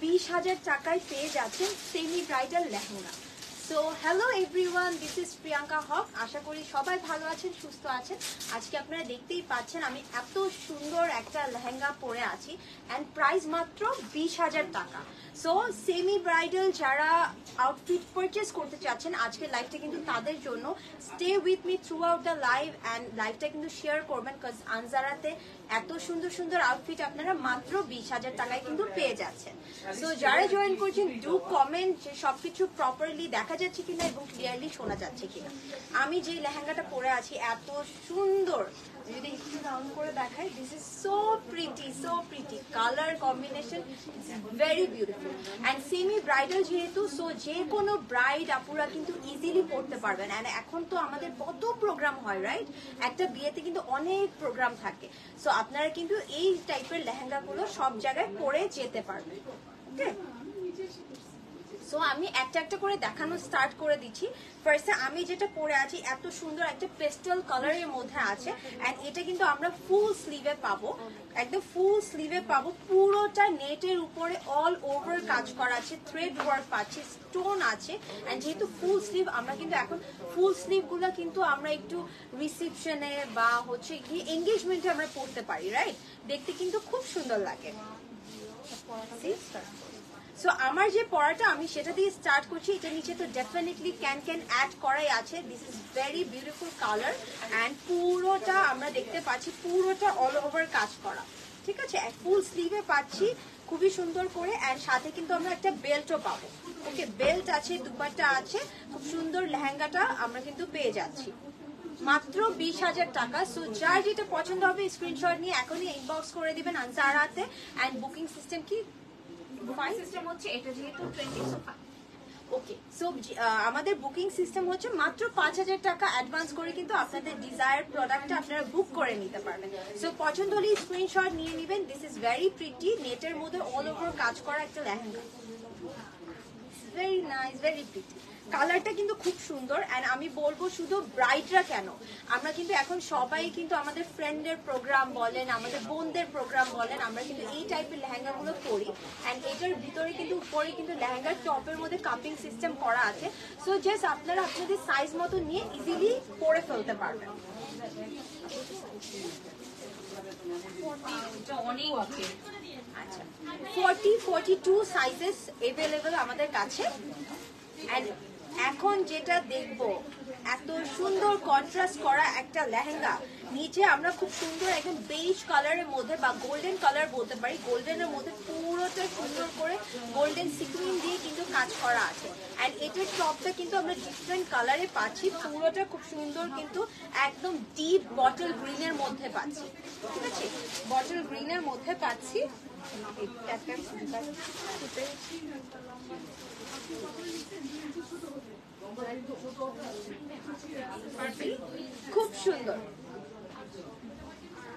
20,000 টাকায় পেয়ে যাচ্ছেন semi bridal lehenga. So hello everyone, this is Priyanka Haque. আশা করি সবাই ভালো আছেন, সুস্থ আছেন। আজকে আপনারা দেখতেই পাচ্ছেন আমি এত সুন্দর একটা লেহেঙ্গা পরে আছি অ্যান্ড প্রাইস মাত্র 20,000 টাকা। সো সেমি ব্রাইডাল যারা আউটফিট পারচেস করতে চাচ্ছেন আজকের লাইভটা কিন্তু তাদের জন্য। Stay with me through out the live and লাইভটা কিন্তু শেয়ার করবেন, কজ আনজারাতে এত সুন্দর সুন্দর আউটফিট আপনারা মাত্র 20,000 টাকায় কিন্তু পেয়ে যাচ্ছেন। সো যারা জয়েন করছেন ডু কমেন্ট যে সবকিছু প্রপারলি দেখা যাচ্ছে কিনা এবং ক্লিয়ারলি শোনা যাচ্ছে কিনা। আমি যে লেহেঙ্গাটা পরে আছি এত সুন্দর, যদি একটু রাউন্ড করে দেখাই, this is so pretty colour combination, very beautiful and semi bridal যেহেতু, সো যে কোনো ব্রাইড আপুরা কিন্তু ইজিলি পড়তে পারবেন। অ্যান্ড এখন তো আমাদের কত প্রোগ্রাম হয়, রাইট? একটা বিয়েতে কিন্তু অনেক প্রোগ্রাম থাকে। সো আপনারা কিন্তু এই টাইপের লেহেঙ্গাগুলো সব জায়গায় পরে যেতে পারবেন। ওকে, সো আমি একটা একটা করে দেখানো স্টার্ট করে দিচ্ছি। ফার্স্টে আমি যেটা পরে আছি এত সুন্দর একটা পেস্টেল কালারের মধ্যে আছে অ্যান্ড এটা কিন্তু আমরা ফুল স্লিভে পাবো, একদম ফুল স্লিভে পাবো। পুরোটা নেটের উপরে অল ওভার কাজ করা আছে, থ্রেড ওয়ার্ক পাচ্ছি, স্টোন আছে অ্যান্ড যেহেতু ফুল স্লিভ, আমরা কিন্তু এখন ফুল স্লিভগুলো কিন্তু আমরা একটু রিসেপশনে বা হচ্ছে কি এঙ্গেজমেন্টে আমরা পরতে পারি, রাইট? দেখতে কিন্তু খুব সুন্দর লাগে। সো আমার যে পড়াটা আমি সেটা দিয়ে স্টার্ট করছি। এটা নিচে তো ডেফিনেটলি ক্যান অ্যাড করাই আছে। This is very beautiful colour and পুরোটা আমরা দেখতে পাচ্ছি পুরোটা অল ওভার কাজ করা, ঠিক আছে? ফুল স্লিভে পাচ্ছি খুবই সুন্দর করে অ্যান্ড সাথে কিন্তু আমরা একটা বেল্টও পাবো। ওকে, বেল্ট আছে, দুপাট্টা আছে, খুব সুন্দর লেহেঙ্গাটা আমরা কিন্তু পেয়ে যাচ্ছি মাত্র 20,000 টাকা। সো যার যেটা পছন্দ হবে স্ক্রিনশট নিয়ে এখনই ইনবক্স করে দিবেন আনসারাতে। অ্যান্ড বুকিং সিস্টেম কি? সিস্টেম হচ্ছে এটা যেহেতু 25। ওকে, সো আমাদের বুকিং সিস্টেম হচ্ছে মাত্র 5,000 টাকা অ্যাডভান্স করে কিন্তু আপনাদের ডিজায়ার প্রোডাক্টটা আপনারা বুক করে নিতে পারবেন। সো পছন্দ হলে স্ক্রিনশট নিয়ে নেবেন। দিস ইজ ভেরি প্রিটি, নেটের মধ্যে অল ওভার কাজ করা একটা lehenga, very nice, very pretty. কালারটা কিন্তু খুব সুন্দর অ্যান্ড আমি বলবো শুধু ব্রাইডরা কেন, আমরা কিন্তু এখন সবাই কিন্তু আমাদের ফ্রেন্ডের প্রোগ্রাম বলেন, আমাদের বোনদের প্রোগ্রাম বলেন, আমরা কিন্তু এই টাইপের লেহেঙ্গাগুলো পরি অ্যান্ড এটার ভিতরে কিন্তু উপরে কিন্তু লেহেঙ্গার টপের মধ্যে কাপিং সিস্টেম করা আছে। সো জাস্ট আপনারা আপনাদের সাইজ মতো নিয়ে ইজিলি পরে ফেলতে পারবেন। আচ্ছা, 40-42 সাইজেস এভেলেবেল আমাদের কাছে। অ্যান্ড এখন যেটা দেখবো এত সুন্দর কন্ট্রাস্ট করা একটা লেহেঙ্গা, নিচে আমরা খুব সুন্দর একদম বেজ কালারের মধ্যে বা গোল্ডেন কালার বলতে পারি, গোল্ডেনের মধ্যে পুরোটা সুন্দর করে গোল্ডেন সিকুইন দিয়ে কিন্তু কাজ করা আছে। অ্যান্ড এটার টপটা কিন্তু আমরা ডিফারেন্ট কালারে পাচ্ছি, পুরোটা খুব সুন্দর কিন্তু একদম ডিপ বটল গ্রিনের মধ্যে পাচ্ছি, ঠিক আছে? বটল গ্রিনের মধ্যে পাচ্ছি। খুব সুন্দর,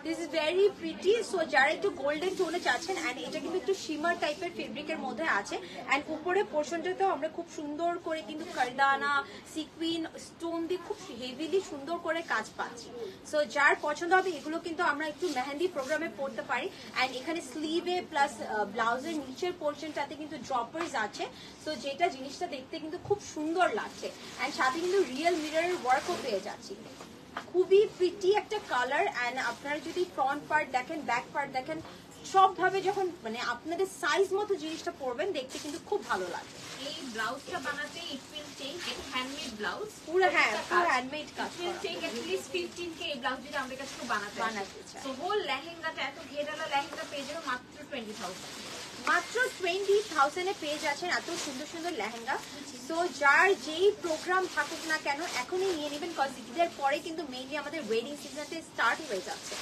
this is very pretty. So যারা একটু গোল্ডেন টোনে চাচ্ছেন অ্যান্ড এটা কিন্তু একটু শিমার টাইপের ফেব্রিকের মধ্যে আছে অ্যান্ড উপরে পোর্শনটাতেও আমরা খুব সুন্দর করে কিন্তু কারদানা সিকুইন স্টোন দিয়ে খুব হেভিলি সুন্দর করে কাজ পাচ্ছি। সো যার পছন্দ হবে এগুলো কিন্তু আমরা একটু মেহেন্দি প্রোগ্রামে পড়তে পারি। অ্যান্ড এখানে স্লিভে প্লাস ব্লাউজের নিচের পোর্শনটাতে কিন্তু ড্রপার্স আছে, সো যেটা জিনিসটা দেখতে কিন্তু খুব সুন্দর লাগছে অ্যান্ড সাথে কিন্তু রিয়েল মিররের ওয়ার্কও পেয়ে যাচ্ছি। খুবই প্রিটি একটা কালার অ্যান্ড আপনারা যদি ফ্রন্ট পার্ট দেখেন, ব্যাক পার্ট দেখেন, সবভাবে যখন মানে আপনাদের সাইজ মতো জিনিসটা পরবেন দেখতে কিন্তু খুব ভালো লাগে। এই ব্লাউজটা বানাতে ইট উইল টেক, এটা হ্যান্ডমেড ব্লাউজ পুরো, হ্যাঁ পুরো হ্যান্ডমেড কাজ করা। টেক এট লিস্ট 15K এই ব্লাউজ যদি আমাদের কাছে বানাতে চাই। সো হোল লেহেঙ্গাটা এত ঘেরালা লেহেঙ্গা পেয়ে যাবে মাত্র 20,000। মাত্র 20,000 এ পেয়ে যাচ্ছেন এত সুন্দর সুন্দর লেহেঙ্গা। সো যার যেই প্রোগ্রাম থাকুক না কেন এখনই নিয়ে নেবেন, কজ ঈদের পরে কিন্তু মেইনলি আমাদের ওয়েডিং সিজনটা স্টার্ট হয়ে যাচ্ছে।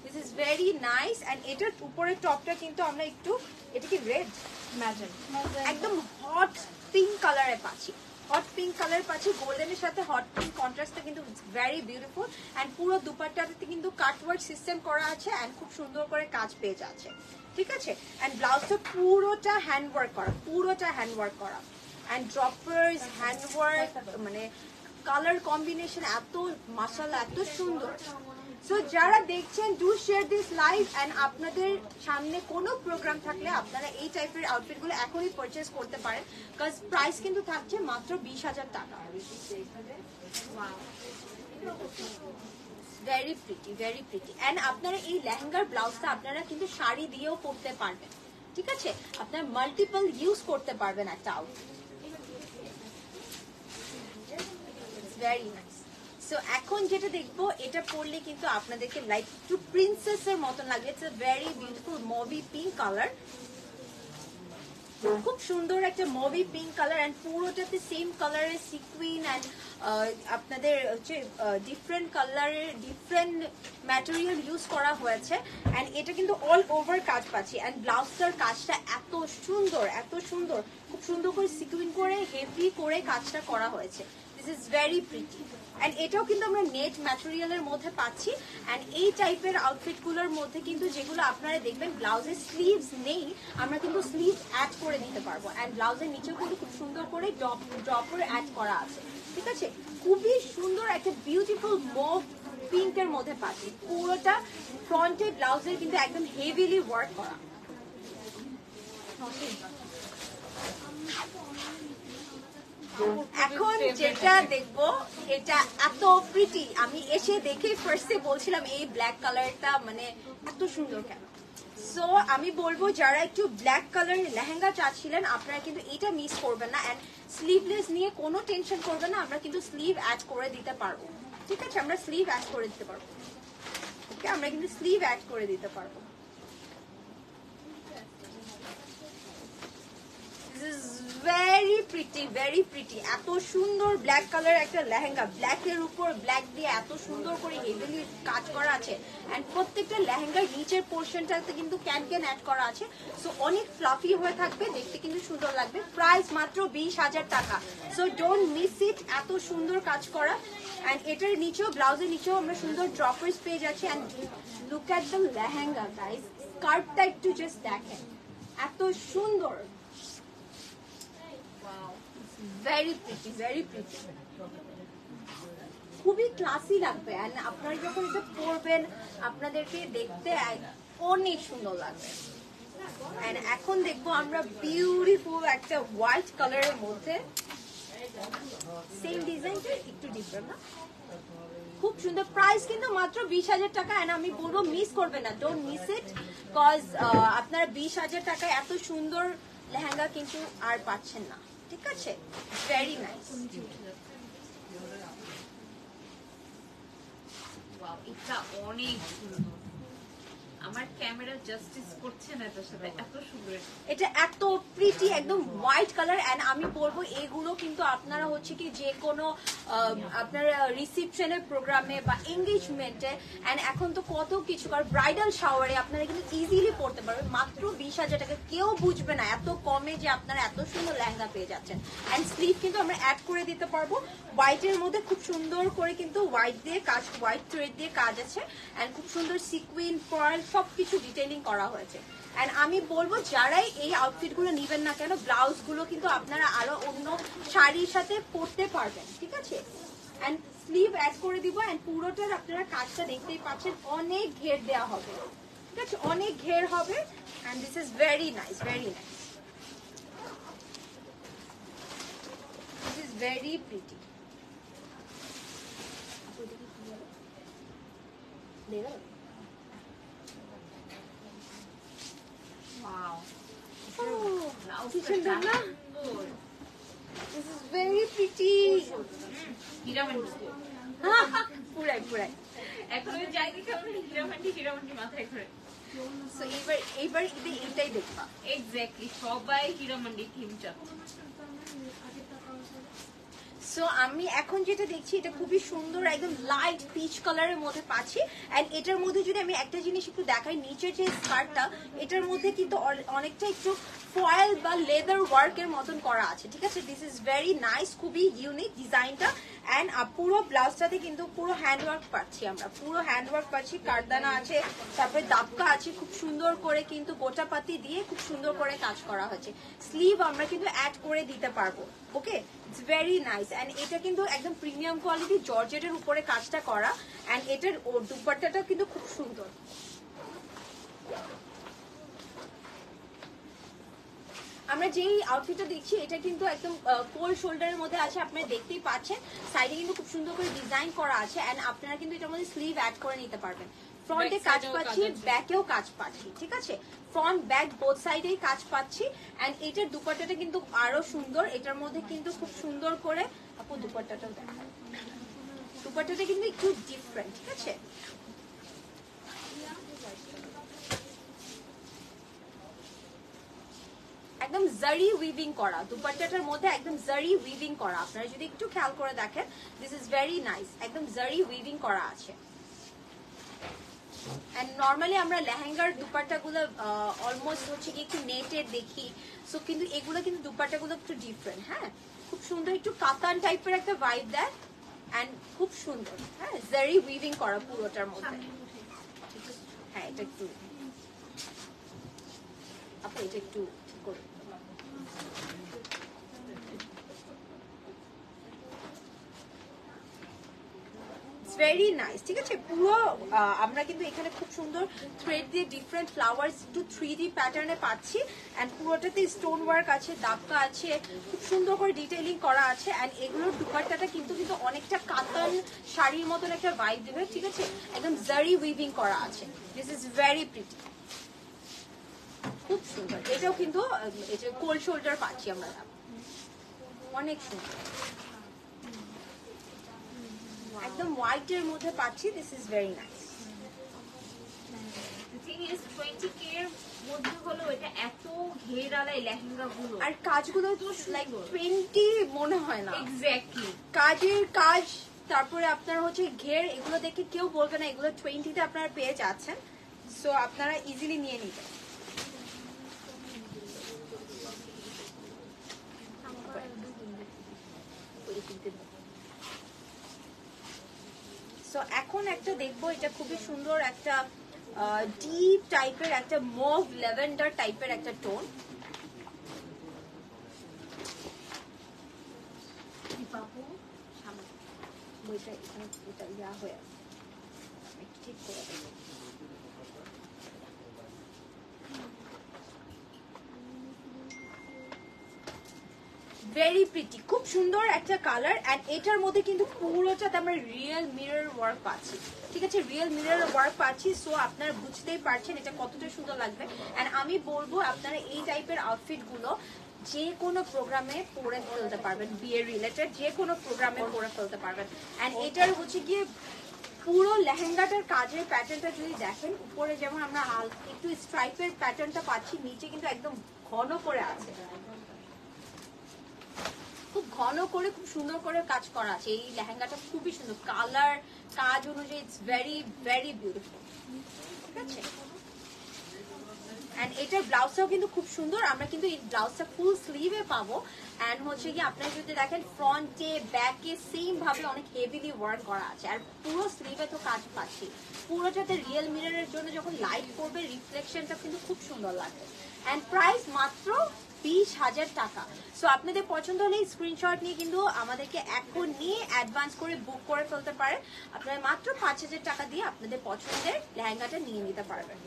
This is very nice and এটার উপরের টপটা কিন্তু আমরা একটু, এটা কি রেড ম্যাজেন্ট, একদম হট পিঙ্ক কালারে পাচ্ছি, হট পিঙ্ক কালার পাচ্ছি, গোল্ডেনের সাথে হট পিঙ্ক কন্ট্রাস্টটা কিন্তু ভেরি বিউটিফুল অ্যান্ড পুরো দুপাট্টাতে কিন্তু কাটওয়ার্ক সিস্টেম করা আছে অ্যান্ড খুব সুন্দর করে কাজ পেয়ে যাচ্ছে, ঠিক আছে? অ্যান্ড ব্লাউজটা পুরোটা হ্যান্ডওয়ার্ক করা, পুরোটা হ্যান্ডওয়ার্ক করা অ্যান্ড ড্রপার্স হ্যান্ডওয়ার্ক, মানে কালার কম্বিনেশন এত মাশাআল্লাহ এত সুন্দর। সো যারা দেখছেন do share this live and আপনাদের সামনে কোনো প্রোগ্রাম থাকলে আপনারা এই টাইপের আউটফিট গুলো এখনই পারচেজ করতে পারেন, কারণ প্রাইস কিন্তু থাকছে মাত্র 20,000 টাকা। Very pretty, very pretty. And আপনারা এই লেহেঙ্গার ব্লাউজটা আপনারা কিন্তু শাড়ি দিয়েও পরতে পারবেন, ঠিক আছে? আপনারা মাল্টিপল ইউজ করতে পারবেন একটা আউটফিট। Very nice. সো এখন যেটা দেখবো, এটা পরলে কিন্তু আপনাদেরকে লাইক একটু প্রিন্সেসের মতন লাগবে। It's a very beautiful mauve pink colour, খুব সুন্দর একটা মুভি পিঙ্ক কালার এন্ড পুরোটাতে সেম কালারের সিকুইন এন্ড আপনাদের হচ্ছে ডিফারেন্ট কালারের ডিফারেন্ট ম্যাটেরিয়াল ইউজ করা হয়েছে। এন্ড এটা কিন্তু অল ওভার কাজ পাচ্ছি। এন্ড ব্লাউজটার কাজটা এত সুন্দর, এত সুন্দর, খুব সুন্দর করে সিকুইন করে হেভি করে কাজটা করা হয়েছে। This is very pretty. And এটাও কিন্তু আমরা নেট ম্যাটেরিয়ালের মধ্যে পাচ্ছি। এন্ড এই টাইপের আউটফিট গুলোর মধ্যে কিন্তু যেগুলো আপনারা দেখবেন ব্লাউজের স্লিভস নেই, আমরা কিন্তু স্লিভ অ্যাড করে দিতে পারবো। এন্ড ব্লাউজের নিচেও কিন্তু খুব সুন্দর করে ড্রপার অ্যাড করা আছে, ঠিক আছে? খুবই সুন্দর একটা বিউটিফুল মুভ পিঙ্কের মধ্যে পাচ্ছি। পুরোটা ফ্রন্টে ব্লাউজের কিন্তু একদম হেভিলি ওয়ার্ক করা। এখন যেটা দেখবো এটা এত প্রিটি, আমি এসে দেখে ফার্স্টে বলছিলাম এই ব্ল্যাক কালারটা মানে এত সুন্দর কেন। সো আমি বলবো যারা একটু ব্ল্যাক কালার লেহেঙ্গা চাচ্ছিলেন আপনারা কিন্তু এটা মিস করবেন না। এন্ড স্লিভলেস নিয়ে কোনো টেনশন করবেন না, আমরা কিন্তু স্লিভ অ্যাড করে দিতে পারবো, ঠিক আছে? আমরা স্লিভ অ্যাড করে দিতে পারবো, ওকে? আমরা কিন্তু স্লিভ অ্যাড করে দিতে পারবো। Very pretty, very pretty. এত সুন্দর ব্ল্যাক কালার একটা লেহেঙ্গা, ব্ল্যাক এর উপর ব্ল্যাক দিয়ে এত সুন্দর করে হেভিলি কাজ করা আছে। এন্ড প্রত্যেকটা লেহেঙ্গার নিচের পোর্শনটাতে কিন্তু ক্যান অ্যাড করা আছে। সো অনেক ফ্লাফি হয়ে থাকবে, দেখতে কিন্তু সুন্দর লাগবে। প্রাইস মাত্র 20,000 টাকা। সো ডোন্ট মিস ইট, এত সুন্দর কাজ করা। এন্ড এটার নিচেও ব্লাউজের নিচেও আমরা সুন্দর ড্রপার্স পেয়ে যাচ্ছি। And look at the lehenga guys, স্কার্টটা একটু জাস্ট দেখেন, এত সুন্দর। ভেরি প্রিটি, ভেরি প্রিটি, খুবই ক্লাসি লাগবে। এন্ড আপনারা যখন এটা পরবেন আপনাদেরকে দেখতে অনেক সুন্দর লাগবে। এন্ড এখন দেখবো আমরা বিউটিফুল একটা হোয়াইট কালারের মধ্যে, সেম ডিজাইনটা একটু ডিফারেন্ট না, খুব সুন্দর। প্রাইস কিন্তু মাত্র 20,000 টাকা। এন্ড আমি বলবো মিস করবেন না, ডোন্ট মিস ইট, কজ আপনারা 20,000 টাকায় এত সুন্দর লেহেঙ্গা কিন্তু আর পাচ্ছেন না, ঠিক আছে? Very nice. এটা অনেক সুন্দর, আমার ক্যামেরা জাস্টিস করছে না এটার সাথে, এত সুন্দর। এটা এত প্রিটি, একদম হোয়াইট কালার। এন্ড আমি বলবো এগুলো কিন্তু আপনারা হচ্ছে কি যে কোনো আপনারা রিসেপশনের প্রোগ্রামে বা এঙ্গেজমেন্টে এন্ড এখন তো কত কিছু ব্রাইডাল শাওয়ারে আপনারা কিন্তু ইজিলি পড়তে পারবেন মাত্র 20,000 টাকা। কেউ বুঝবে না এত কমে যে আপনারা এত সুন্দর লেহেঙ্গা পেয়ে যাচ্ছেন। এন্ড স্লিভ কিন্তু আমরা অ্যাড করে দিতে পারবো হোয়াইটের মধ্যে, খুব সুন্দর করে কিন্তু হোয়াইট দিয়ে কাজ, হোয়াইট থ্রেড দিয়ে কাজ আছে। এন্ড খুব সুন্দর সিকুইন পার্ল সবকিছু ডিটেইলিং করা হয়েছে। এন্ড আমি বলবো যারাই এই আউটফিট গুলো নিবেন না কেন, ব্লাউজ গুলো কিন্তু আপনারা আরো অন্য শাড়ির সাথে পরতে পারবেন, ঠিক আছে? এন্ড স্লিভ অ্যাড করে দিব। এন্ড পুরোটার আপনারা কাজটা দেখতেই পাচ্ছেন, অনেক ঘের দেওয়া হবে, ঠিক আছে? অনেক ঘের হবে। And this is very nice, very nice, this is very pretty. Wow. Oh, সুন্দর না? This is very pretty. পুরাই পুরাই এখন আমি যাই দেখে আমরা হিরামান্ডি মাথায় ঘুরে। সো এইবার এটাই দেখবা। এক্স্যাক্টলি, সবাই হিরামান্ডি থিম চাচ্ছে। সো আমি এখন যেটা দেখছি এটা খুবই সুন্দর, একদম লাইট পিচ কালারের মধ্যে পাচ্ছি। এন্ড এটার মধ্যে যদি আমি একটা জিনিস একটু দেখাই, নিচের যে স্কার্টটা এটার মধ্যে কিন্তু অনেকটা একটু ফয়েল বা লেদার ওয়ার্কের মতন করা আছে, ঠিক আছে? দিস ইজ ভেরি নাইস, খুবই ইউনিক ডিজাইনটা। অ্যান্ড পুরো ব্লাউজটাতে কিন্তু পুরো হ্যান্ডওয়ার্ক পাচ্ছি, আমরা পুরো হ্যান্ডওয়ার্ক পাচ্ছি, কারদানা আছে, তারপরে দাপকা আছে, খুব সুন্দর করে কিন্তু গোটাপাতি দিয়ে খুব সুন্দর করে কাজ করা হয়েছে। স্লিভ আমরা কিন্তু অ্যাড করে দিতে পারবো। ওকে, ইটস ভেরি নাইস। অ্যান্ড এটা কিন্তু একদম প্রিমিয়াম কোয়ালিটি জর্জেটের উপরে কাজটা করা, অ্যান্ড এটার দুপাট্টাটাও কিন্তু খুব সুন্দর। আমরা যেই আউটফিটটা দেখছি এটা কিন্তু একদম কোল শোল্ডারের মধ্যে আছে, আপনারা দেখতেই পাচ্ছেন। সাইডে কিন্তু খুব সুন্দর করে ডিজাইন করা আছে, এন্ড আপনারা কিন্তু এটার মধ্যে স্লিভ অ্যাড করে নিতে পারবেন। ফ্রন্টে কাজ পাচ্ছি, ব্যাকেও কাজ পাচ্ছি, ঠিক আছে, ফ্রন্ট ব্যাক বোথ সাইডেই কাজ পাচ্ছি। এন্ড এটার দুপাট্টাটা কিন্তু আরো সুন্দর, এটার মধ্যে কিন্তু খুব সুন্দর করে আপু দুপাট্টাটাও দেখেন, দুপাট্টাটা কিন্তু একটু ডিফারেন্ট, ঠিক আছে। একদম জারি উইভিং করা, দুপাট্টাটার মধ্যে একদম জারি উইভিং করা, আপনারা যদি একটু খেয়াল করে দেখেন, দিস ইজ ভেরি নাইস, একদম জারি উইভিং করা আছে। এন্ড নরমালি আমরা লেহেঙ্গার দুপাট্টাগুলো অলমোস্ট হচ্ছে কি একটু নেটের দেখি, সো কিন্তু এগুলো কিন্তু দুপাট্টাগুলো একটু ডিফারেন্ট। হ্যাঁ, খুব সুন্দর, একটু কাতান টাইপের একটা ভাইব দেয়, এন্ড খুব সুন্দর। হ্যাঁ, জারি উইভিং করা পুরোটার মধ্যে। হ্যাঁ, এটা একটু আপনি এটা একটু করুন। ভেরি নাইস, ঠিক আছে। পুরো আমরা কিন্তু এখানে খুব সুন্দর থ্রেড দিয়ে ডিফারেন্ট ফ্লাওয়ার্স একটু 3D প্যাটার্নে পাচ্ছি, এন্ড পুরোটাতে স্টোন ওয়ার্ক আছে, দাপকা আছে, খুব সুন্দর করে ডিটেইলিং করা আছে। এন্ড এগুলোর দুপাট্টাটা কিন্তু কিন্তু অনেকটা কাতান শাড়ির মতন একটা ভাইব দেবে, ঠিক আছে, একদম জারি উইভিং করা আছে। দিস ইজ ভেরি প্রিটি, খুব সুন্দর। এটাও কিন্তু এই যে কোল শোল্ডার পাচ্ছি আমরা, অনেক সুন্দর, একদম হোয়াইট এর মধ্যে পাচ্ছি। This is very nice. The thing is 20K এর মধ্যে হলো এটা এত ঘেরালা লেহেঙ্গা গুলো, আর কাজগুলো তো লাইক 20 মনে হয় না। এক্স্যাক্টলি, কাজের কাজ, তারপরে আপনার হচ্ছে ঘের, এগুলো দেখে কেউ বলবে না এগুলো 20তে আপনারা পেয়ে যাচ্ছেন, সো আপনারা ইজিলি নিয়ে নিবেন। সো এখন একটা দেখবো, এটা খুবই সুন্দর একটা ডিপ টাইপের একটা মুভ ল্যাভেন্ডার টাইপের একটা টোন। বইটা এখানে এটা ইয়া হয়ে আছে, ঠিক করে দেবো। ভেরি প্রিটি, খুব সুন্দর একটা কালার। এন্ড এটার মধ্যে কিন্তু পুরোটাতে আমরা রিয়েল মিরর ওয়ার্ক পাচ্ছি, ঠিক আছে, রিয়েল মিরর ওয়ার্ক পাচ্ছি। সো আপনারা বুঝতেই পারছেন এটা কতটা সুন্দর লাগবে। এন্ড আমি বলবো আপনারা এই টাইপের আউটফিট গুলো যে কোনো প্রোগ্রামে পরে ফেলতে পারবেন, বিয়ের রিলেটেড যে কোনো প্রোগ্রামে পরে ফেলতে পারবেন। এন্ড এটার হচ্ছে গিয়ে পুরো লেহেঙ্গাটার কাজের প্যাটার্নটা যদি দেখেন, উপরে যেমন আমরা একটু স্ট্রাইপের প্যাটার্নটা পাচ্ছি, নিচে কিন্তু একদম ঘন করে আছে, খুব ঘন করে খুব সুন্দর করে কাজ করা আছে। এই লেহেঙ্গাটা খুবই সুন্দর, কালার কাজ অনুযায়ী ইটস ভেরি ভেরি বিউটিফুল, ঠিক আছে। এন্ড এটার ব্লাউজটাও কিন্তু খুব সুন্দর, আমরা কিন্তু এই ব্লাউজটা ফুল স্লিভে পাবো। এন্ড হচ্ছে কি আপনারা যদি দেখেন ফ্রন্টে ব্যাকে সেম ভাবে অনেক হেভিলি ওয়ার্ক করা আছে, আর পুরো স্লিভে তো কাজ পাচ্ছি। পুরোটাতে রিয়েল মিররের জন্য যখন লাইট পড়বে রিফ্লেকশনটা কিন্তু খুব সুন্দর লাগবে। এন্ড প্রাইস মাত্র 20,000 টাকা। সো আপনাদের পছন্দ হলে স্ক্রিনশট নিয়ে কিন্তু আমাদেরকে এখন নিয়ে অ্যাডভান্স করে বুক করে ফেলতে পারেন। আপনারা মাত্র 5,000 টাকা দিয়ে আপনাদের পছন্দের লেহেঙ্গাটা নিয়ে নিতে পারবেন।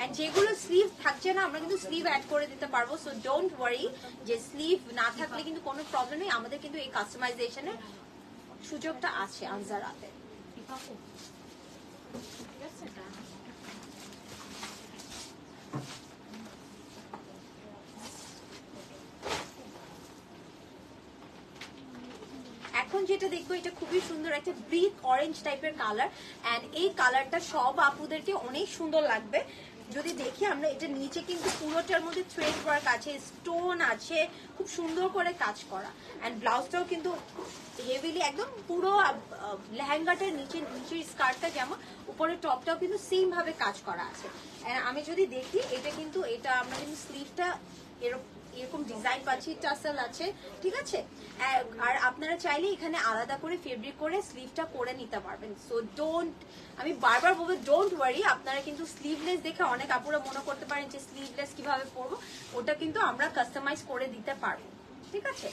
এন্ড যেগুলো স্লিভ থাকছে না আমরা কিন্তু স্লিভ অ্যাড করে দিতে পারবো, সো ডোন্ট ওয়ারি যে স্লিভ না থাকলে কিন্তু কোনো প্রবলেম নেই, আমাদের কিন্তু এই কাস্টমাইজেশনের সুযোগটা আছে আনজারাতে। এখন যেটা দেখবো এটা খুবই সুন্দর একটা ব্রিক অরেঞ্জ টাইপের কালার, এন্ড এই কালারটা সব আপুদেরকে অনেক সুন্দর লাগবে। যদি দেখি আমরা এটা নিচে কিন্তু পুরোটার মধ্যে থ্রেড ওয়ার্ক আছে, স্টোন আছে, খুব সুন্দর করে কাজ করা। এন্ড ব্লাউজটাও কিন্তু হেভিলি একদম পুরো লেহেঙ্গাটার নিচের স্কার্টটা যেমন উপরে টপটাও কিন্তু সেম ভাবে কাজ করা আছে। আমি যদি দেখি এটা কিন্তু এটা আমরা কিন্তু স্লিভটা এরকম ডিজাইন পাচ্ছি, টাসেল আছে, ঠিক আছে। আর আপনারা চাইলে এখানে আলাদা করে ফেব্রিক করে স্লিভটা করে নিতে পারবেন। সো আমি বারবার বলবো ডোন্ট ওয়ারি, আপনারা কিন্তু স্লিভলেস দেখে অনেক আপুরা মনে করতে পারেন যে স্লিভলেস কিভাবে পরবো, ওটা কিন্তু আমরা কাস্টমাইজ করে দিতে পারবো, ঠিক আছে।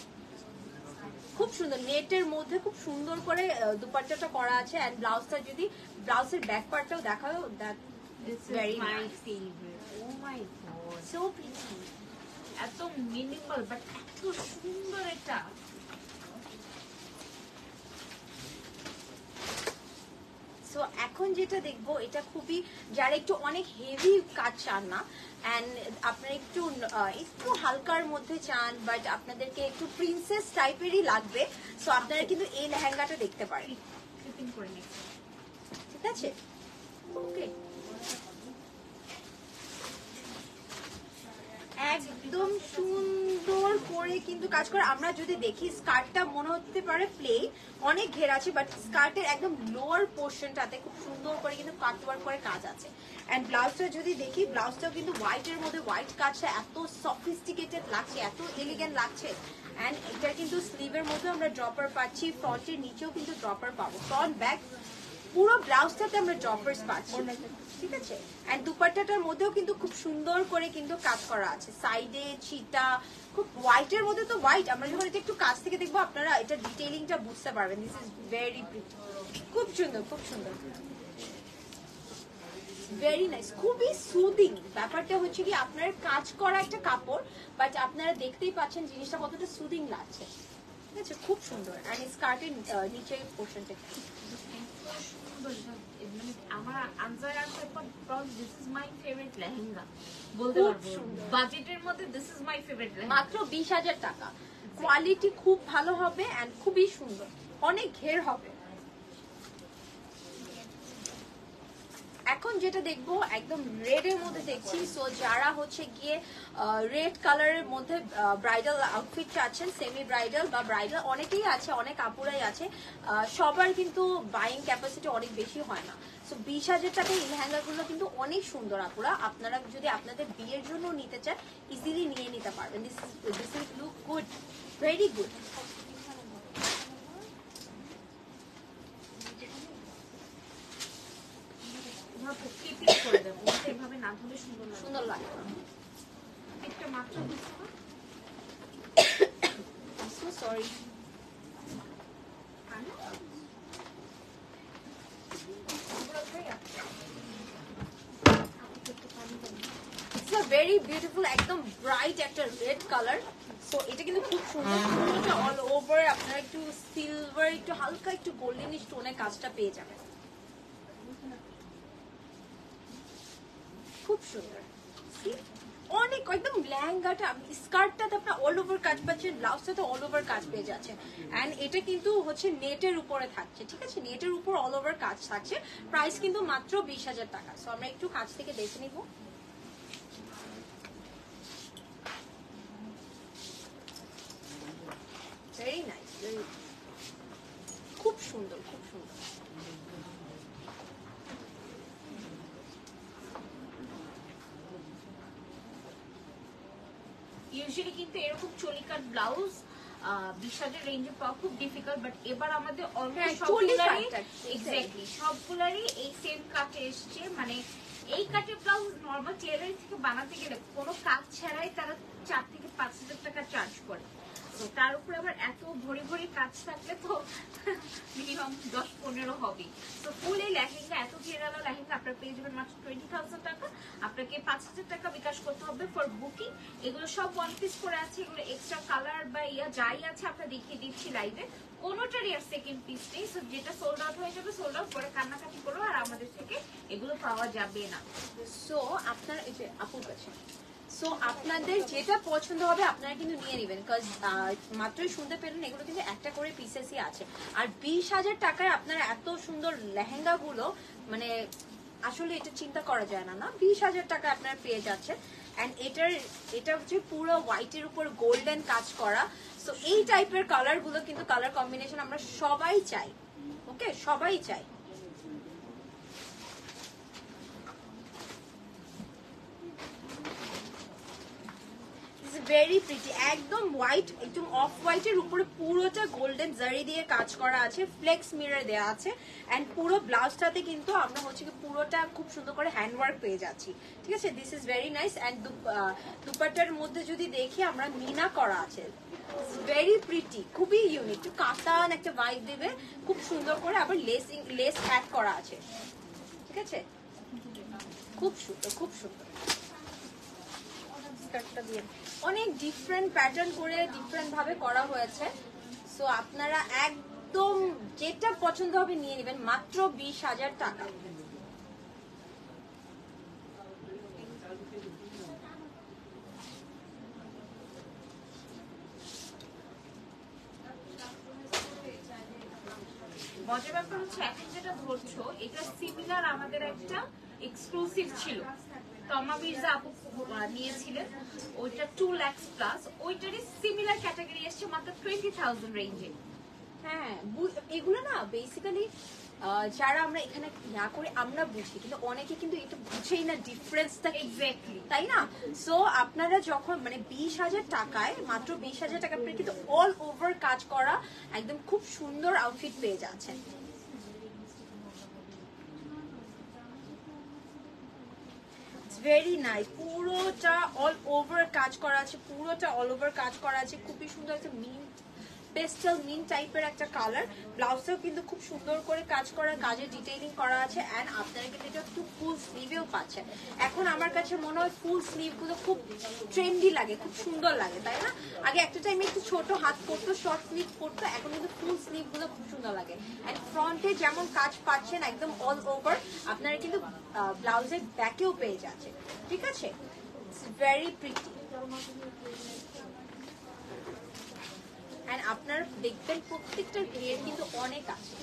খুব সুন্দর নেটের মধ্যে খুব সুন্দর করে দুপাট্টাটা করা আছে। এন্ড ব্লাউজটা যদি ব্লাউজের ব্যাক পার্টটাও দেখাও, that very my nice. Favourite. Oh my god, So pretty. এত মিনিমাল বাট এত সুন্দর এটা। সো এখন যেটা দেখবো এটা খুবই, যারা একটু অনেক হেভি কাজ চান না এন্ড আপনারা একটু একটু হালকার মধ্যে চান, বাট আপনাদেরকে একটু প্রিন্সেস টাইপেরই লাগবে, সো আপনারা কিন্তু এই লেহেঙ্গাটা দেখতে পারেন, ক্লিপিং করে নিচ্ছি। ঠিক আছে। ওকে, একদম সুন্দর করে কিন্তু কাজ করে। আমরা যদি দেখি স্কার্টটা মনে হতে পারে প্লেন, অনেক ঘের আছে, বাট স্কার্টের একদম লোয়ার পোর্শনটাতে খুব সুন্দর করে কিন্তু কাট ওয়ার্ক করে কাজ আছে। এন্ড ব্লাউজটা যদি দেখি, ব্লাউজটাও কিন্তু হোয়াইটের মধ্যে হোয়াইট কাজটা এত সফিস্টিকেটেড লাগছে, এত এলিগেন্ট লাগছে। এন্ড এটা কিন্তু স্লিভের মধ্যে আমরা ড্রপার পাচ্ছি, ফ্রন্টের নিচেও কিন্তু ড্রপার পাবো, ফ্রন্ট ব্যাক পুরো ব্লাউজটাতে আমরা ড্রপার্স পাচ্ছি, ঠিক আছে। এন্ড দুপাট্টাটার মধ্যেও কিন্তু খুব সুন্দর করে কিন্তু কাজ করা আছে, সাইডে চিটা, খুব হোয়াইটের মধ্যে তো হোয়াইট। আমরা যখন এটা একটু কাছ থেকে দেখবো আপনারা এটা ডিটেইলিংটা বুঝতে পারবেন। দিস ইজ ভেরি প্রিটি, খুব সুন্দর, খুব সুন্দর, ভেরি নাইস, খুবই সুদিং। ব্যাপারটা হচ্ছে কি আপনার কাজ করা একটা কাপড়, বাট আপনারা দেখতেই পাচ্ছেন জিনিসটা কতটা সুদিং লাগছে, ঠিক আছে, খুব সুন্দর। এন্ড স্কার্টের নিচে পোর্শনটা মানে আমার আনসার আসার পর this is my favourite lehenga বলতে খুব পারবো। সুন্দর। বাজেটের মধ্যে this is my favourite lehenga. মাত্র 20,000 টাকা, কোয়ালিটি খুব ভালো হবে এন্ড খুবই সুন্দর, অনেক ঘের হবে। এখন যেটা দেখবো একদম রেড এর মধ্যে দেখছি। সো যারা হচ্ছে গিয়ে রেড কালারের মধ্যে ব্রাইডাল আউটফিট চাচ্ছেন, সেমি ব্রাইডাল বা ব্রাইডাল অনেকেই আছে, অনেক আপুরাই আছে, সবার কিন্তু বাইং ক্যাপাসিটি অনেক বেশি হয় না। সো 20,000 টাকায় এই লেহেঙ্গাগুলো কিন্তু অনেক সুন্দর আপুরা, আপনারা যদি আপনাদের বিয়ের জন্য নিতে চান ইজিলি নিয়ে নিতে পারবেন। This is look good, very good. Clipping করে দেবো, এভাবে না ধুলে সুন্দর লাগে। সুন্দর লাগবে, একটা মাত্র দিচ্ছি না। So sorry. ভেরি বিউটিফুল, একদম ব্রাইট একটা রেড কালার। সো এটা কিন্তু খুব সুন্দর, পুরোটা অল ওভার আপনারা একটু সিলভার, একটু হালকা একটু গোল্ডেনিশ টোনে কাজটা পেয়ে যাবেন, খুব সুন্দর। See? অনেক একদম লেহেঙ্গাটা, স্কার্টটাতে আপনার অল ওভার কাজ পাচ্ছেন, ব্লাউজটাতে অল ওভার কাজ পেয়ে যাচ্ছেন। এন্ড এটা কিন্তু হচ্ছে নেটের উপরে থাকছে, ঠিক আছে, নেটের উপর অল ওভার কাজ থাকছে। প্রাইস কিন্তু মাত্র 20,000 টাকা। সো আমরা একটু কাছ থেকে দেখে নিব। ভেরি নাইস, খুব সুন্দর, খুব সুন্দর। ইউজুয়ালি কিন্তু এরকম চলিকাট ব্লাউজ 20,000 রেঞ্জে পাওয়া খুব ডিফিকাল্ট, বাট এবার আমাদের অলমোস্ট সবগুলারই এক্স্যাক্টলি সবগুলারই এই সেম কাটে এসছে। মানে এই কাটের ব্লাউজ নর্মাল টেলার থেকে বানাতে গেলে কোনো কাজ ছাড়াই তারা 4 থেকে 5,000 টাকা চার্জ করে। তো তার উপরে আবার এত ভরি ভরি কাজ থাকলে তো মিনিমাম 10-15 হবে। তো ফুল এই লেহেঙ্গা, এত ঘেরালো লেহেঙ্গা আপনার পেয়ে যাবেন মাত্র 20,000 টাকা। আপনাকে 5,000 টাকা বিকাশ করতে হবে ফর বুকিং। এগুলো সব ওয়ান পিস করে আছে, এগুলো এক্সট্রা কালার বা যাই আছে আমরা দেখিয়ে দিচ্ছি লাইভে, কোনোটারই আর সেকেন্ড পিস নেই। সো যেটা সোল্ড আউট হয়ে যাবে সোল্ড আউট করে কান্নাকাটি করো, আর আমাদের থেকে এগুলো পাওয়া যাবে না। সো আপনারা এই যে আপুর কাছে, সো আপনাদের যেটা পছন্দ হবে আপনারা কিন্তু নিয়ে নেবেন, বিকজ মাত্রই শুনতে পেলেন এগুলো কিন্তু একটা করে পিসেসই আছে। আর 20,000 টাকায় আপনারা এত সুন্দর লেহেঙ্গা গুলো, মানে আসলে এটা চিন্তা করা যায় না, 20,000 টাকায় আপনারা পেয়ে যাচ্ছেন। এন্ড এটা হচ্ছে পুরো হোয়াইটের উপর গোল্ডেন কাজ করা। সো এই টাইপের কালার গুলো কিন্তু কালার কম্বিনেশন আমরা সবাই চাই, ওকে, সবাই চাই। ভেরি প্রিটি, একদম হোয়াইট, একদম অফ হোয়াইটের উপরে পুরোটা গোল্ডেন জারি দিয়ে কাজ করা আছে, ফ্লেক্স মিরর দেওয়া আছে। অ্যান্ড পুরো ব্লাউজটাতে কিন্তু আমরা হচ্ছে কি পুরোটা খুব সুন্দর করে হ্যান্ডওয়ার্ক পেয়ে যাচ্ছি, ঠিক আছে। This is very nice. And দুপাট্টার মধ্যে যদি দেখি আমরা মিনা করা আছে, ভেরি প্রিটি, খুবই ইউনিক, একটু কাতান একটা ভাইব দেবে, খুব সুন্দর করে। আবার লেস অ্যাড করা আছে, ঠিক আছে, খুব সুন্দর, খুব সুন্দর। অনেক ডিফারেন্ট প্যাটার্ন করে ডিফারেন্ট ভাবে করা হয়েছে। সো আপনারা একদম যেটা পছন্দ হবে নিয়ে নেবেন, মাত্র 20,000 টাকা। মজার ব্যাপার হচ্ছে এখন যেটা ধরছো এটা সিমিলার আমাদের একটা এক্সক্লুসিভ ছিল, তমা মির্জা আপু নিয়েছিলেন, ওইটা 2 লাখ প্লাস, ওইটারই সিমিলার ক্যাটাগরি এসছে মাত্র 20,000 রেঞ্জে। হ্যাঁ, এগুলো না বেসিক্যালি যারা আমরা এখানে না করে আমরা বুঝি, কিন্তু অনেকে কিন্তু এটা বুঝেই না ডিফারেন্সটা এক্স্যাক্টলি, তাই না? সো আপনারা যখন মানে 20,000 টাকায়, মাত্র 20,000 টাকা পেয়ে কিন্তু অল ওভার কাজ করা একদম খুব সুন্দর আউটফিট পেয়ে যাচ্ছেন। ভেরি নাইস, পুরোটা অল ওভার কাজ করা আছে, পুরোটা অল ওভার কাজ করা আছে, খুবই সুন্দর একটা মিন্ট পেস্টাল মিন্ট টাইপের একটা কালার। ব্লাউজটাও কিন্তু খুব সুন্দর করে কাজ করা, কাজের ডিটেইলিং করা আছে। অ্যান্ড আপনারা কিন্তু এটা একটু ফুল স্লিভেও পাচ্ছেন। এখন আমার কাছে মনে হয় ফুল স্লিভ গুলো খুব ট্রেন্ডি লাগে, খুব সুন্দর লাগে, তাই না? আগে একটা টাইমে একটু ছোট হাত করতো, শর্ট স্লিভ করতো, এখন কিন্তু ফুল স্লিভ গুলো খুব সুন্দর লাগে। অ্যান্ড ফ্রন্টে যেমন কাজ পাচ্ছেন একদম অল ওভার, আপনারা কিন্তু ব্লাউজের ব্যাকেও পেয়ে যাচ্ছে, ঠিক আছে। Very pretty. আপনারা দেখবেন প্রত্যেকটা গ্রেড কিন্তু অনেক আছে,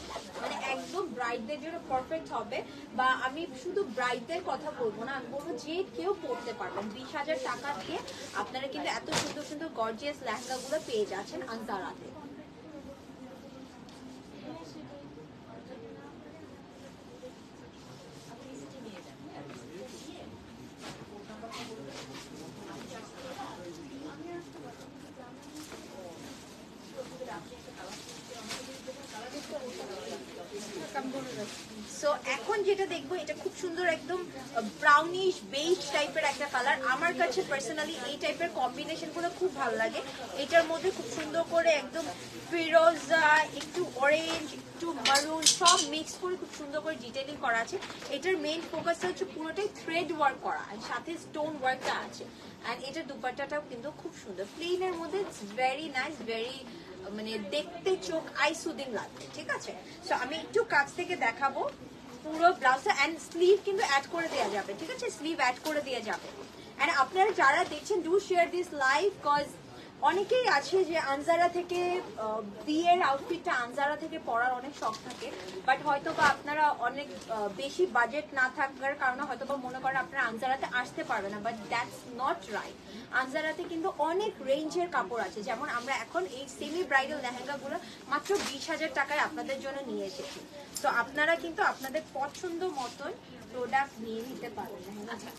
মানে একদম ব্রাইডদের জন্য পারফেক্ট হবে। বা আমি শুধু ব্রাইডদের কথা বলবো না, আমি বলবো যে কেউ পড়তে পারবেন। 20,000 টাকা দিয়ে আপনারা কিন্তু এত সুন্দর সুন্দর গর্জিয়াস লেহেঙ্গা গুলো পেয়ে যাচ্ছেন আনজারাতে। সো এখন যেটা দেখবো এটা খুব সুন্দর একদম ব্রাউনিশ বেজ টাইপের একটা কালার। আমার কাছে পার্সোনালি এই টাইপের কম্বিনেশন গুলো খুব ভালো লাগে। এটার মধ্যে খুব সুন্দর করে একদম ফিরোজা, একটু অরেঞ্জ, একটু মারুন সব মিক্স করে খুব সুন্দর করে ডিটেইলিং করা আছে। এটার মেইন ফোকাসটা হচ্ছে পুরোটাই থ্রেড ওয়ার্ক করা, আর সাথে স্টোন ওয়ার্কটা আছে। অ্যান্ড এটার দুপাট্টাটাও কিন্তু খুব সুন্দর, প্লেনের মধ্যে ভেরি নাইস, ভেরি মানে দেখতে চোখ আই সুদিং লাগবে, ঠিক আছে। সো আমি একটু কাছ থেকে দেখাবো পুরো ব্লাউজটা। অ্যান্ড স্লিভ কিন্তু অ্যাড করে দেওয়া যাবে, ঠিক আছে, স্লিভ অ্যাড করে দেওয়া যাবে। অ্যান্ড আপনারা যারা দেখছেন do share this live, cause অনেকেই আছে যে আনজারা থেকে বিয়ের আউটফিটটা আনজারা থেকে পরার অনেক শখ থাকে, বাট হয়তো বা আপনারা অনেক বেশি বাজেট না থাকার কারণে হয়তো বা মনে করেন আপনারা আনজারাতে আসতে পারবে না, বাট দ্যাটস নট রাইট। আনজারাতে কিন্তু অনেক রেঞ্জের কাপড় আছে, যেমন আমরা এখন এই সেমি ব্রাইডাল লেহেঙ্গাগুলো মাত্র 20,000 টাকায় আপনাদের জন্য নিয়ে এসেছি। তো আপনারা কিন্তু আপনাদের পছন্দ মতন প্রোডাক্ট নিয়ে নিতে পারেন। আচ্ছা,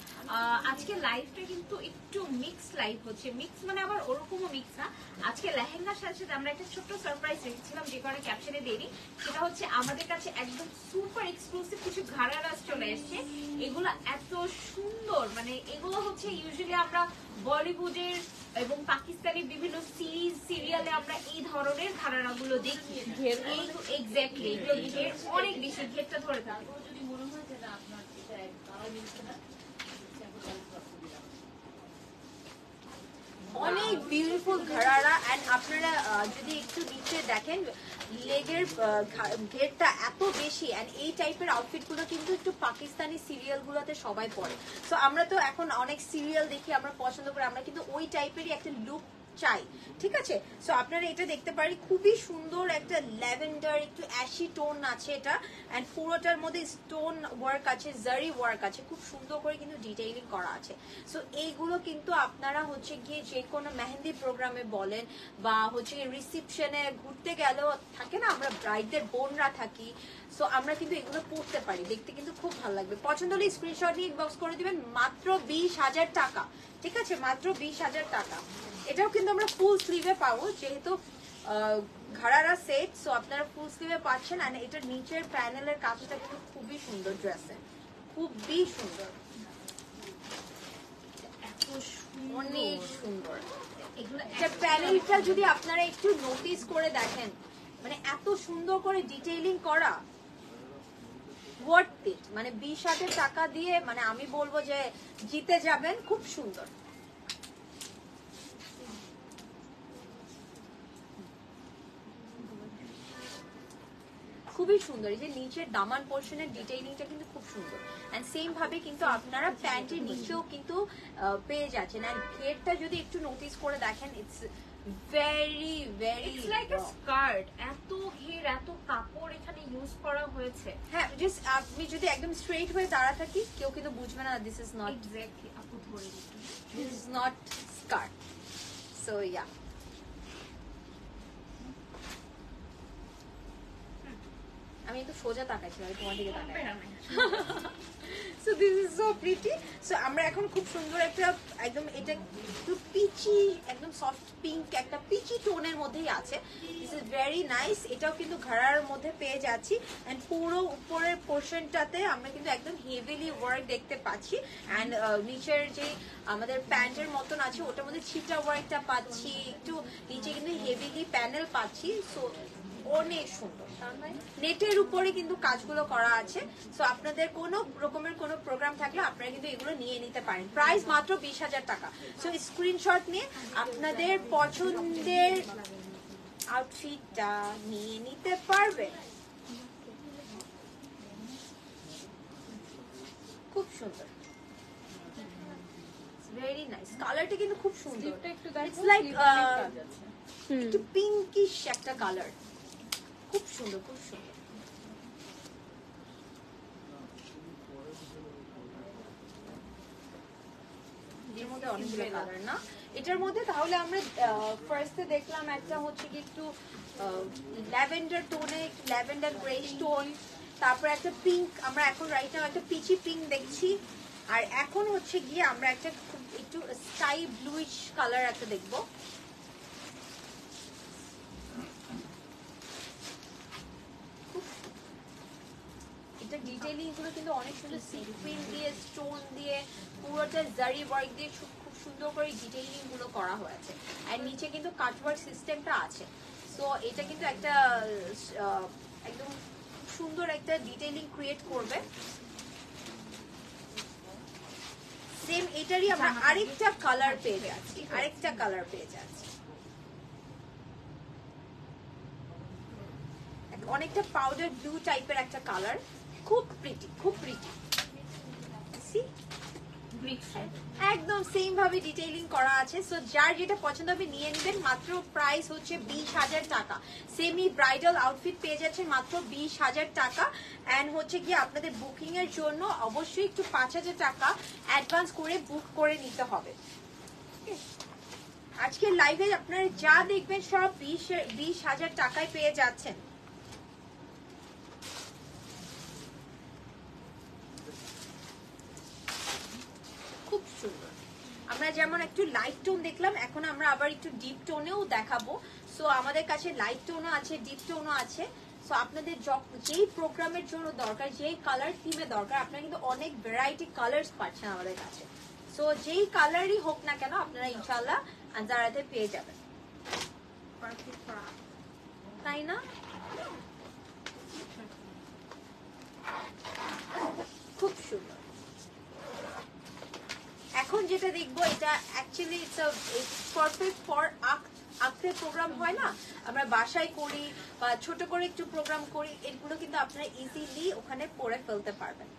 আজকে লাইভটা কিন্তু একটু মিক্স লাইভ হচ্ছে, মিক্স মানে আবার ওরকমও মিক্স না। আজকে লেহেঙ্গার সাথে সাথে আমরা একটা ছোট্ট সারপ্রাইজ রেখেছিলাম, যে কারণে ক্যাপশনে দেরি। সেটা হচ্ছে আমাদের কাছে একদম সুপার এক্সক্লুসিভ কিছু ঘাড়ারাস চলে এসছে। এগুলো এত সুন্দর, মানে এগুলো হচ্ছে ইউজুয়ালি আমরা বলিউডের এবং পাকিস্তানি বিভিন্ন সিরিজ সিরিয়ালে আমরা এই ধরনের ঘাড়ারাগুলো দেখি। এক্স্যাক্টলি, এগুলো ঘের অনেক বেশি, ঘেরটা ধরে থাকে। অনেক বিউটিফুল ঘরারা। অ্যান্ড আপনারা যদি একটু নিচে দেখেন লেগের ঘেরটা এত বেশি। অ্যান্ড এই টাইপের আউটফিট গুলো কিন্তু একটু পাকিস্তানি সিরিয়াল গুলোতে সবাই পরে। সো আমরা তো এখন অনেক সিরিয়াল দেখি, আমরা পছন্দ করি, আমরা কিন্তু ওই টাইপেরই একটা লুক চাই, ঠিক আছে। সো আপনারা এটা দেখতে পারেন, খুবই সুন্দর একটা ল্যাভেন্ডার একটু অ্যাশি টোন আছে এটা। অ্যান্ড পুরোটার মধ্যে স্টোন ওয়ার্ক আছে, জারি ওয়ার্ক আছে, খুব সুন্দর করে কিন্তু ডিটেইলিং করা আছে। সো এইগুলো কিন্তু আপনারা হচ্ছে গিয়ে যে কোনো মেহেন্দি প্রোগ্রামে বলেন বা হচ্ছে রিসেপশনে ঘুরতে গেলেও থাকে না, আমরা ব্রাইডদের বোনরা থাকি, সো আমরা কিন্তু এগুলো পরতে পারি, দেখতে কিন্তু খুব ভালো লাগবে। পছন্দ হলে স্ক্রিনশট নিয়ে ইনবক্স করে দিবেন, মাত্র 20,000 টাকা, ঠিক আছে, মাত্র 20,000 টাকা। এটাও কিন্তু আমরা ফুল স্লিভে পাবো, যেহেতু ঘাড়ারা সেট, সো আপনারা ফুল স্লিভে পাচ্ছেন। আর এটার নিচের প্যানেলের কাজটা কিন্তু খুবই সুন্দর, ড্রেসে খুবই সুন্দর, অনেক সুন্দর। এটা প্যানেলটা যদি আপনারা একটু নোটিস করে দেখেন, মানে এত সুন্দর করে ডিটেইলিং করা, ওয়ার্থ ইট। মানে 20,000 টাকা দিয়ে মানে আমি বলবো যে জিতে যাবেন, খুব সুন্দর। খুবই সুন্দর, এই যে নিচের দামান পোর্শনের ডিটেইলিংটা কিন্তু খুব সুন্দর। এন্ড সেম ভাবে কিন্তু আপনারা প্যান্টের নিচেও কিন্তু পেয়ে যাচ্ছেন। আর ঘেরটা যদি একটু নোটিস করে দেখেন, it's very very like a skirt, এত ঘের এত কাপড় এখানে ইউজ করা হয়েছে। হ্যাঁ, জাস্ট আপনি যদি একদম স্ট্রেট হয়ে দাঁড়া থাকি, কেউ কিন্তু বুঝবে না দিস ইজ নট, এক্স্যাক্টলি আপু ধরে দিতে, this is not skirt. So yeah, আমি একটু সোজা তাকাইছিলাম, তোমার দিকে তাকাই। So this is so pretty. So আমরা এখন খুব সুন্দর একটা একদম, এটা একটু পিচি, একদম সফট পিঙ্ক, একটা পিচি টোনের মধ্যেই আছে। This is very nice. এটাও কিন্তু ঘাড়ার মধ্যে পেয়ে যাচ্ছি। অ্যান্ড পুরো উপরের পোর্শনটাতে আমরা কিন্তু একদম হেভিলি ওয়ার্ক দেখতে পাচ্ছি। অ্যান্ড নিচের যে আমাদের প্যান্টের মতন আছে, ওটার মধ্যে ছিটা ওয়ার্কটা পাচ্ছি, একটু নিচে কিন্তু হেভিলি প্যানেল পাচ্ছি। সো অনেক সুন্দর। নেটের উপরে কিন্তু কাজগুলো করা আছে। সো আপনাদের কোনো রকমের কোনো প্রোগ্রাম থাকলে আপনারা কিন্তু এগুলো নিয়ে নিতে পারেন। প্রাইস মাত্র 20,000 টাকা। সো স্ক্রিনশট নিয়ে আপনাদের পছন্দের আউটফিটটা নিয়ে নিতে পারবেন। খুব সুন্দর, ভেরি নাইস। কালারটা কিন্তু খুব সুন্দর, ইটস লাইক একটু পিঙ্কিশ একটা কালার, খুব সুন্দর, খুব সুন্দর। এর মধ্যে অনেকগুলো কালার না এটার মধ্যে। তাহলে আমরা ফার্স্টে দেখলাম একটা হচ্ছে কি একটু ল্যাভেন্ডার টোনে, ল্যাভেন্ডার গ্রে টোন, তারপর একটা পিঙ্ক, আমরা এখন রাইট নাও একটা পিচি পিঙ্ক দেখছি। আর এখন হচ্ছে গিয়ে আমরা একটা একটু স্কাই ব্লুইশ কালার একটা দেখবো। ডিটেইলিং গুলো কিন্তু অনেক সুন্দর, সিকুইন দিয়ে, স্টোন দিয়ে, পুরোটা জারি ওয়ার্ক দিয়ে খুব সুন্দর করে ডিটেইলিং গুলো করা হয়েছে। আর নিচে কিন্তু কাটওয়ার্ক সিস্টেমটা আছে। সো এটা কিন্তু একটা একদম সুন্দর একটা ডিটেইলিং ক্রিয়েট করবে। সেম এটারই আমরা আরেকটা কালার পেয়ে যাচ্ছি, আরেকটা কালার পেয়ে যাচ্ছি, অনেকটা পাউডার ব্লু টাইপের একটা কালার, খুব প্রিটি, খুব প্রিটি। একদম সেম ভাবে ডিটেইলিং করা আছে। সো যার যেটা পছন্দ হবে নিয়ে নেবেন। মাত্র প্রাইস হচ্ছে 20,000 টাকা। সেমি ব্রাইডাল আউটফিট পেয়ে যাচ্ছে মাত্র 20,000 টাকা। অ্যান্ড হচ্ছে কি আপনাদের বুকিং এর জন্য অবশ্যই একটু 5,000 টাকা অ্যাডভান্স করে বুক করে নিতে হবে। আজকের লাইভে আপনারা যা দেখবেন সব 20,000 টাকায় পেয়ে যাচ্ছেন। খুব সুন্দর। আমরা যেমন একটু লাইট টোন দেখলাম, এখন আমরা আবার একটু ডিপ টোনেও দেখাবো। সো আমাদের কাছে লাইট টোনও আছে, ডিপ টোনও আছে। সো আপনাদের যেই প্রোগ্রামের জন্য দরকার, যেই কালার থিমে দরকার, আপনারা কিন্তু অনেক ভ্যারাইটি কালার্স পাচ্ছেন আমাদের কাছে। সো যেই কালারই হোক না কেন আপনারা ইনশাআল্লাহ আনজারাতে পেয়ে যাবেন, তাই না? খুব সুন্দর। এখন যেটা দেখবো, এটা অ্যাকচুয়ালি ইটস পারফেক্ট ফর আখড়ে প্রোগ্রাম হয় না, আমরা বাসায় করি বা ছোট করে একটু প্রোগ্রাম করি, এগুলো কিন্তু আপনারা ইজিলি ওখানে পরে ফেলতে পারবেন।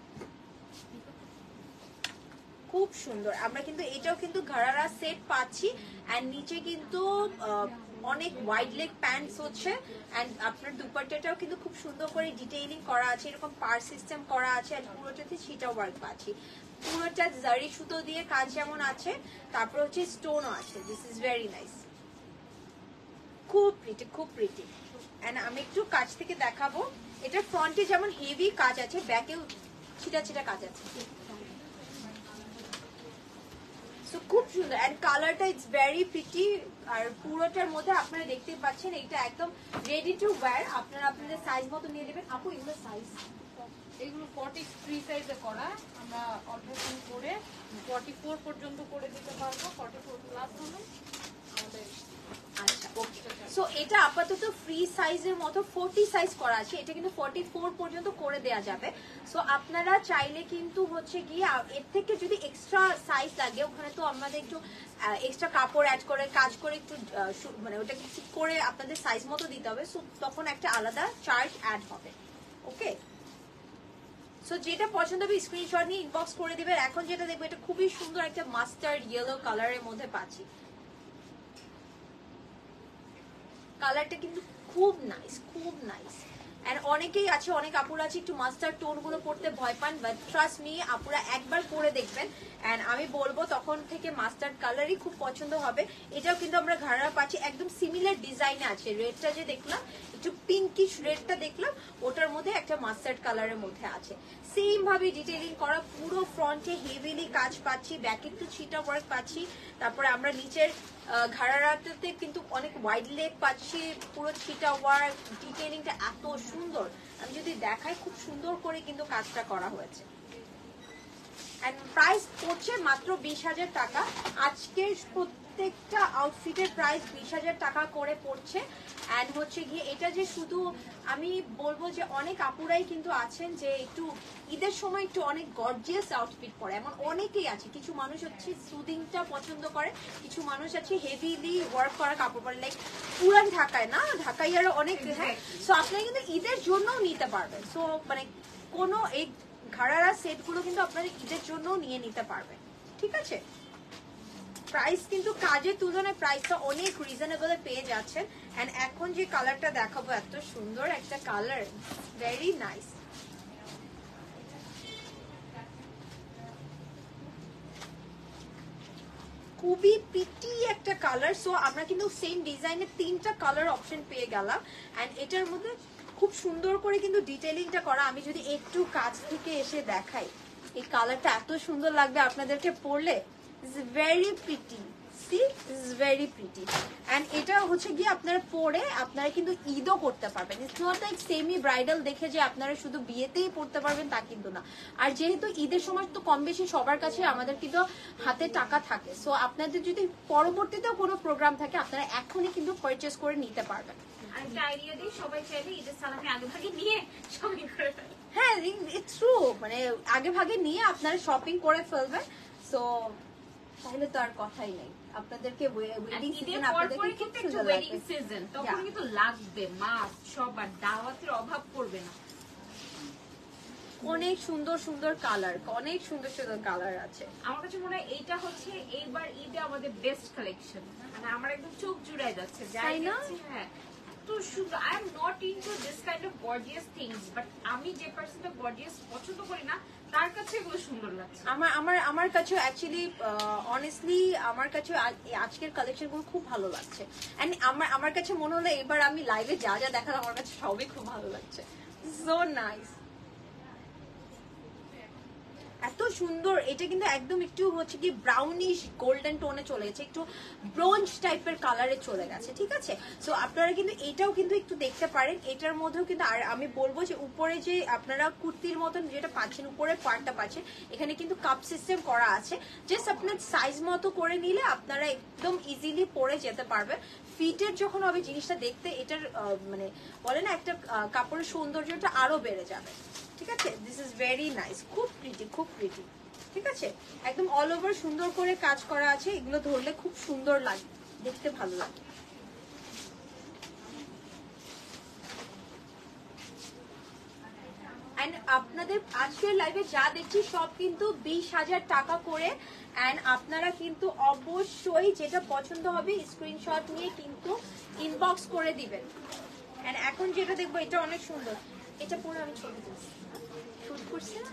খুব সুন্দর। আমরা কিন্তু এটাও কিন্তু ঘাড়ারা সেট পাচ্ছি। এন্ড নিচে কিন্তু অনেক ওয়াইড লেগ প্যান্টস হচ্ছে। এন্ড আপনার দুপাট্টাটাও কিন্তু খুব সুন্দর করে ডিটেইলিং করা আছে, এরকম পার সিস্টেম করা আছে। আর পুরোটাতে ছিটা ওয়ার্ক পাচ্ছি, পুরোটা জারি সুতো দিয়ে কাজ যেমন আছে, তারপর হচ্ছে স্টোনও আছে। দিস ইজ ভেরি নাইস, খুব প্রিটি, খুব প্রিটি। এন্ড আমি একটু কাছ থেকে দেখাবো। এটা ফ্রন্টে যেমন হেভি কাজ আছে, ব্যাকেও ছিটা ছিটা কাজ আছে। সো খুব সুন্দর এন্ড কালারটা ইটস ভেরি প্রিটি আর পুরোটার মধ্যে আপনারা দেখতে পাচ্ছেন এটা একদম রেডি টু ওয়্যার আপনারা আপনাদের সাইজ মতো নিয়ে নেবেন আপু এগুলো সাইজ এগুলো 43 সাইজে করা আমরা অল্টারেশন করে 44 পর্যন্ত করে দিতে পারবো 44 প্লাস হলে আমাদের আচ্ছা ওকে সো এটা আপাতত ফ্রি সাইজের মতো 40 সাইজ করা আছে এটা কিন্তু 44 পর্যন্ত করে দেয়া যাবে সো আপনারা চাইলে কিন্তু হচ্ছে গিয়ে এর থেকে যদি এক্সট্রা সাইজ লাগে ওখানে তো আমাদের একটু এক্সট্রা কাপড় অ্যাড করে কাজ করে একটু মানে ওটাকে ঠিক করে আপনাদের সাইজ মতো দিতে হবে সো তখন একটা আলাদা চার্জ অ্যাড হবে ওকে সো যেটা পছন্দ হবে স্ক্রিনশট নিয়ে ইনবক্স করে দিবেন এখন যেটা দেখবো এটা খুবই সুন্দর একটা মাস্টার্ড ইয়েলো কালারের মধ্যে পাচ্ছি কালারটা কিন্তু খুব নাইস এন্ড অনেকেই আছে অনেক আপুরা আছে একটু মাস্টার্ড টোন গুলো পড়তে ভয় পান বাট ট্রাস্ট মি আপুরা একবার পরে দেখবেন এন্ড আমি বলবো তখন থেকে মাস্টার্ড কালারই খুব পছন্দ হবে এটাও কিন্তু আমরা ঘাড়া পাচ্ছি একদম সিমিলার ডিজাইনে আছে রেডটা যে দেখলাম একটু পিঙ্কিশ রেডটা দেখলাম ওটার মধ্যে একটা মাস্টার্ড কালারের মধ্যে আছে সেম ভাবে ডিটেইলিং করা পুরো ফ্রন্টে হেভিলি কাজ পাচ্ছি ব্যাকে একটু ছিটা ওয়ার্ক পাচ্ছি তারপরে আমরা নিচের ঘাড়াটাতে কিন্তু অনেক ওয়াইড লেগ পাচ্ছি পুরো ছিটা ওয়ার্ক ডিটেইলিংটা এত সুন্দর আমি যদি দেখাই খুব সুন্দর করে কিন্তু কাজটা করা হয়েছে এন্ড প্রাইস পড়ছে মাত্র 20,000 টাকা আজকের প্রত্যেকটা আউটফিটের প্রাইস 20,000 টাকা করে পড়ছে এন্ড হচ্ছে গিয়ে এটা যে শুধু আমি বলবো যে অনেক আপুরাই কিন্তু আছেন যে একটু ঈদের সময় একটু অনেক গর্জিয়াস আউটফিট পরে এমন অনেকেই আছে কিছু মানুষ হচ্ছে সুদিংটা পছন্দ করে কিছু মানুষ আছে হেভিলি ওয়ার্ক করা কাপড় পরে লাইক পুরান ঢাকায় না ঢাকায় আরো অনেক হ্যাঁ সো আপনারা কিন্তু ঈদের জন্যও নিতে পারবেন সো মানে কোনো এই ঘাড়ারা সেটগুলো কিন্তু আপনারা ঈদের জন্যও নিয়ে নিতে পারবেন ঠিক আছে প্রাইস কিন্তু কাজের তুলনায় প্রাইসটা অনেক রিজনেবলে পেয়ে যাচ্ছেন এন্ড এখন যে কালারটা দেখাবো এত সুন্দর একটা কালার ভেরি নাইস খুবই প্রিটি একটা কালার সো আমরা কিন্তু সেম ডিজাইনের 3টা কালার অপশন পেয়ে গেলাম এন্ড এটার মধ্যে খুব সুন্দর করে কিন্তু ডিটেইলিংটা করা আমি যদি একটু কাছ থেকে এসে দেখাই এই কালারটা এত সুন্দর লাগবে আপনাদেরকে পরলে This is very pretty. See, this is very pretty. And এটা হচ্ছে গিয়ে আপনারা পরে আপনারা কিন্তু ঈদও করতে পারবেন it's not like semi bridal দেখে যে আপনারা শুধু বিয়েতেই পড়তে পারবেন তা কিন্তু না আর যেহেতু ঈদের সময় তো কম বেশি সবার কাছে আমাদের কিন্তু হাতে টাকা থাকে সো আপনাদের যদি পরবর্তীতেও কোনো প্রোগ্রাম থাকে আপনারা এখনই কিন্তু পারচেজ করে নিতে পারবেন আরেকটা আইডিয়া দিই সবাই চাইলে ঈদের সালামি আগে ভাগে নিয়ে শপিং করে ফেলে হ্যাঁ ইটস ট্রু মানে আগে ভাগে নিয়ে আপনারা শপিং করে ফেলবেন সো তাহলে তো আর কথাই নেই আপনাদেরকে ওয়েডিং সিজন আপনাদেরকে খুব সুন্দর ওয়েডিং সিজন তখন কিন্তু লাগবে মাস্ক সব আর দাওয়াতের অভাব পড়বে না অনেক সুন্দর সুন্দর কালার অনেক সুন্দর সুন্দর কালার আছে আমার কাছে মনে হয় এইটা হচ্ছে এইবার ঈদে আমাদের বেস্ট কালেকশন মানে আমার একদম চোখ জুড়াই যাচ্ছে যাই না হ্যাঁ তো সুন্দর I am not into this kind of gorgeous things but আমি যে পার্সনটা গর্জিয়াস পছন্দ করি না তার কাছে এগুলো সুন্দর লাগছে আমার কাছে অ্যাকচুয়ালি অনেস্টলি আমার কাছে আজকের কালেকশন গুলো খুব ভালো লাগছে এন্ড আমার কাছে মনে হলো এবার আমি লাইভে যা যা দেখালাম আমার কাছে সবই খুব ভালো লাগছে সো নাইস এত সুন্দর এটা কিন্তু একদম একটু হচ্ছে কি ব্রাউনিশ গোল্ডেন টোনে চলে গেছে একটু ব্রোঞ্জ টাইপের কালারে চলে গেছে ঠিক আছে সো আপনারা কিন্তু এটাও কিন্তু একটু দেখতে পারেন এটার মধ্যেও কিন্তু আর আমি বলবো যে উপরে যে আপনারা কুর্তির মতন যেটা পাচ্ছেন উপরে পার্টটা পাচ্ছেন এখানে কিন্তু কাপ সিস্টেম করা আছে জাস্ট আপনার সাইজ মতো করে নিলে আপনারা একদম ইজিলি পরে যেতে পারবেন ফিটের যখন হবে জিনিসটা দেখতে এটার মানে বলে না একটা কাপড়ের সৌন্দর্যটা আরো বেড়ে যাবে ঠিক আছে দিস ইজ ভেরি নাইস খুব প্রিটি ঠিক আছে একদম অল ওভার সুন্দর করে কাজ করা আছে এগুলো ধরলে খুব সুন্দর লাগে দেখতে ভালো লাগে এন্ড আপনাদের আজকের লাইভে যা দেখছি সব কিন্তু 20,000 টাকা করে এন্ড আপনারা কিন্তু অবশ্যই যেটা পছন্দ হবে স্ক্রিনশট নিয়ে কিন্তু ইনবক্স করে দিবেন এন্ড এখন যেটা দেখবো এটা অনেক সুন্দর এটা পরে আমি ছবি তুলছি শুট করছি না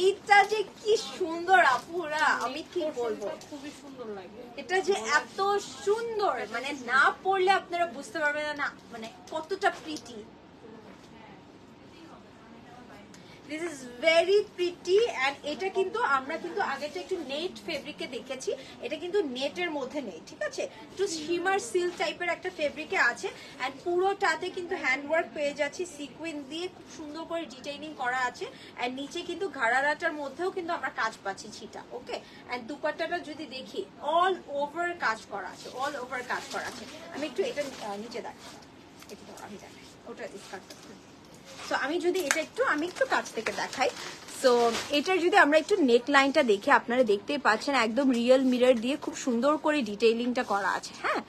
এইটা যে কি সুন্দর আপুরা আমি কি বলবো খুবই সুন্দর লাগে এটা যে এত সুন্দর মানে না পড়লে আপনারা বুঝতে পারবেন না মানে কতটা pretty this is very pretty and এটা কিন্তু আমরা কিন্তু আগেটা একটু নেট ফেব্রিকে দেখেছি, এটা কিন্তু নেটের মধ্যে নেই, ঠিক আছে, একটু শিমার সিল্ক টাইপের একটা ফেব্রিকে আছে অ্যান্ড পুরোটাতে কিন্তু হ্যান্ডওয়ার্ক পেয়ে যাচ্ছি, সিকুয়েন্স দিয়ে খুব সুন্দর করে ডিটেইলিং করা আছে অ্যান্ড নিচে কিন্তু ঘাড়ারাটার মধ্যেও কিন্তু আমরা কাজ পাচ্ছি ছিটা, ওকে। অ্যান্ড দুপাট্টাটা যদি দেখি অল ওভার কাজ করা আছে, অল ওভার কাজ করা আছে। আমি একটু এটা নিচে দেখাই, একটু আমি দেখাই ওটা স্কার্টটা। সো আমি যদি এটা আমি একটু কাছ থেকে দেখাই, সো এটার যদি আমরা একটু নেক লাইনটা দেখি, আপনারা দেখতেই পাচ্ছেন একদম রিয়েল মিরর দিয়ে খুব সুন্দর করে ডিটেইলিংটা করা আছে, হ্যাঁ।